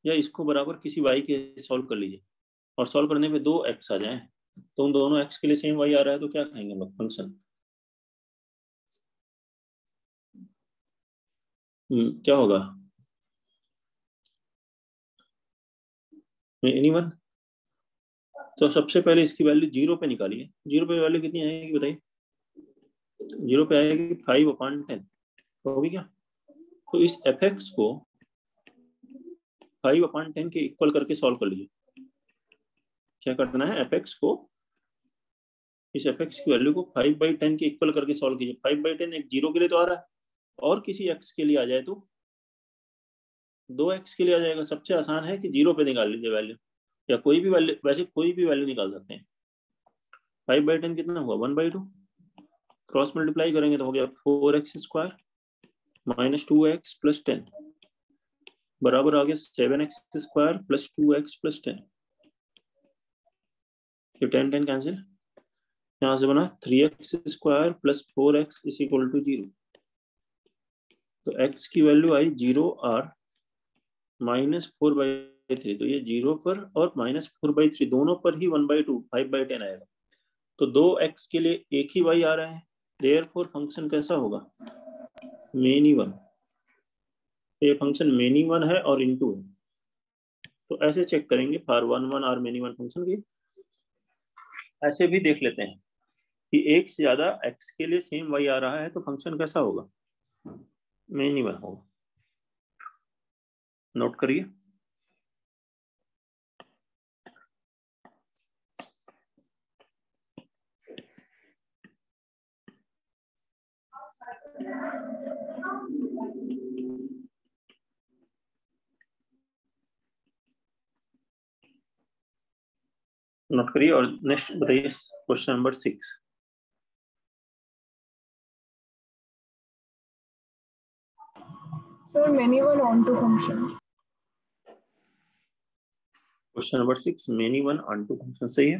या इसको बराबर किसी y के सॉल्व कर लीजिए और सॉल्व करने पे दो x आ जाए, तो उन दोनों x के लिए सेम y आ रहा है तो क्या कहेंगे हम लोग, फंक्शन। क्या होगा, एनी वन। तो सबसे पहले इसकी वैल्यू 0 पे निकालिए। 0 पे वैल्यू कितनी आएगी बताइए, 0 पे आएगी 5/10, होगी क्या। तो इस एफ एक्स को 5/10 के इक्वल करके सॉल्व कर लीजिए। क्या करना है, एफ एक्स को, इस एफ एक्स की वैल्यू को 5/10 के इक्वल करके सॉल्व कीजिए। 5/10 एक 0 के लिए तो आ रहा है, और किसी x के लिए आ जाए तो 2x के लिए आ जाएगा। सबसे आसान है कि 0 पे निकाल लीजिए वैल्यू, या कोई भी वैल्यू, वैसे कोई भी वैल्यू निकाल सकते हैं। 5/10 कितना हुआ, 1/2, क्रॉस मल्टीप्लाई करेंगे तो हो गया 4x² माइनस 2x प्लस 10 बराबर आ गया 7x² प्लस 2x प्लस 10। ये 10 10 कैंसिल, यहाँ से बना 3x² plus 4x is equal to 0। तो x की वैल्यू आई 0 और -4/3, तो ये 0 पर और -4/3 दोनों पर ही 1/2 5/10 आएगा। तो दो x के लिए एक ही y आ रहा है, देयरफॉर फंक्शन कैसा होगा, मेनी वन। ये फंक्शन मेनी वन है और इनटू है। तो ऐसे चेक करेंगे फॉर 1 1 और मेनी वन फंक्शन की। ऐसे भी देख लेते हैं कि एक से ज्यादा x के लिए सेम y आ रहा है तो फंक्शन कैसा होगा, मेनी वन होगा। नोट करिए। नोट करिए और नेक्स्ट बताइए question number 6। Sir, many one onto function. Question number 6 many one onto function सही है।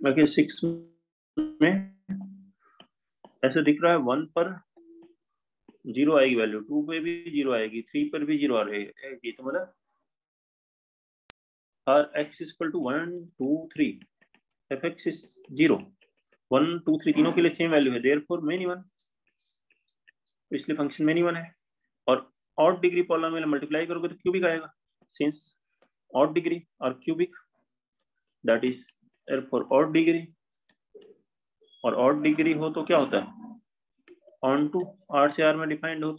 बाकी 6 में ऐसे दिख रहा है 1 पर 0 आएगी वैल्यू, 2 पे भी 0 आएगी, 3 पर भी 0 आ रही है। तो मतलब हर x equal to 1 2 3 f x is 0 1 2 3 तीनों के लिए सेम वैल्यू है, देयरफॉर मेनी वन, इसलिए फंक्शन मेनी वन है। और ऑड डिग्री पॉलिनोमियल मल्टीप्लाई करोगे तो क्यूबिक आएगा, सिंस ऑड डिग्री और cubic that is therefore odd degree. और ऑड डिग्री हो तो क्या होता है, ऑन टू, आर से आर में डिफाइंड हो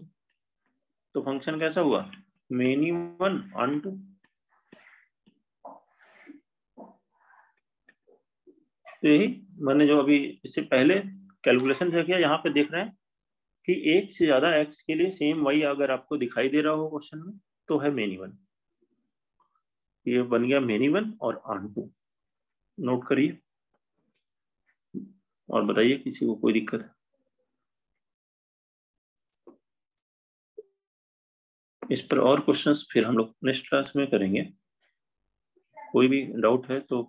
तो फंक्शन कैसा हुआ, मेनी वन ऑन टू। तो यही मैंने जो अभी इससे पहले कैलकुलेशन किया, यहाँ पे देख रहे हैं कि एक से ज्यादा x के लिए सेम y अगर आपको दिखाई दे रहा हो क्वेश्चन में तो है मेनी वन। ये बन गया मेनी वन और ऑन टू। नोट करिए और बताइए किसी को कोई दिक्कत है। इस पर और क्वेश्चंस फिर हम लोग नेक्स्ट क्लास में करेंगे। कोई भी डाउट है तो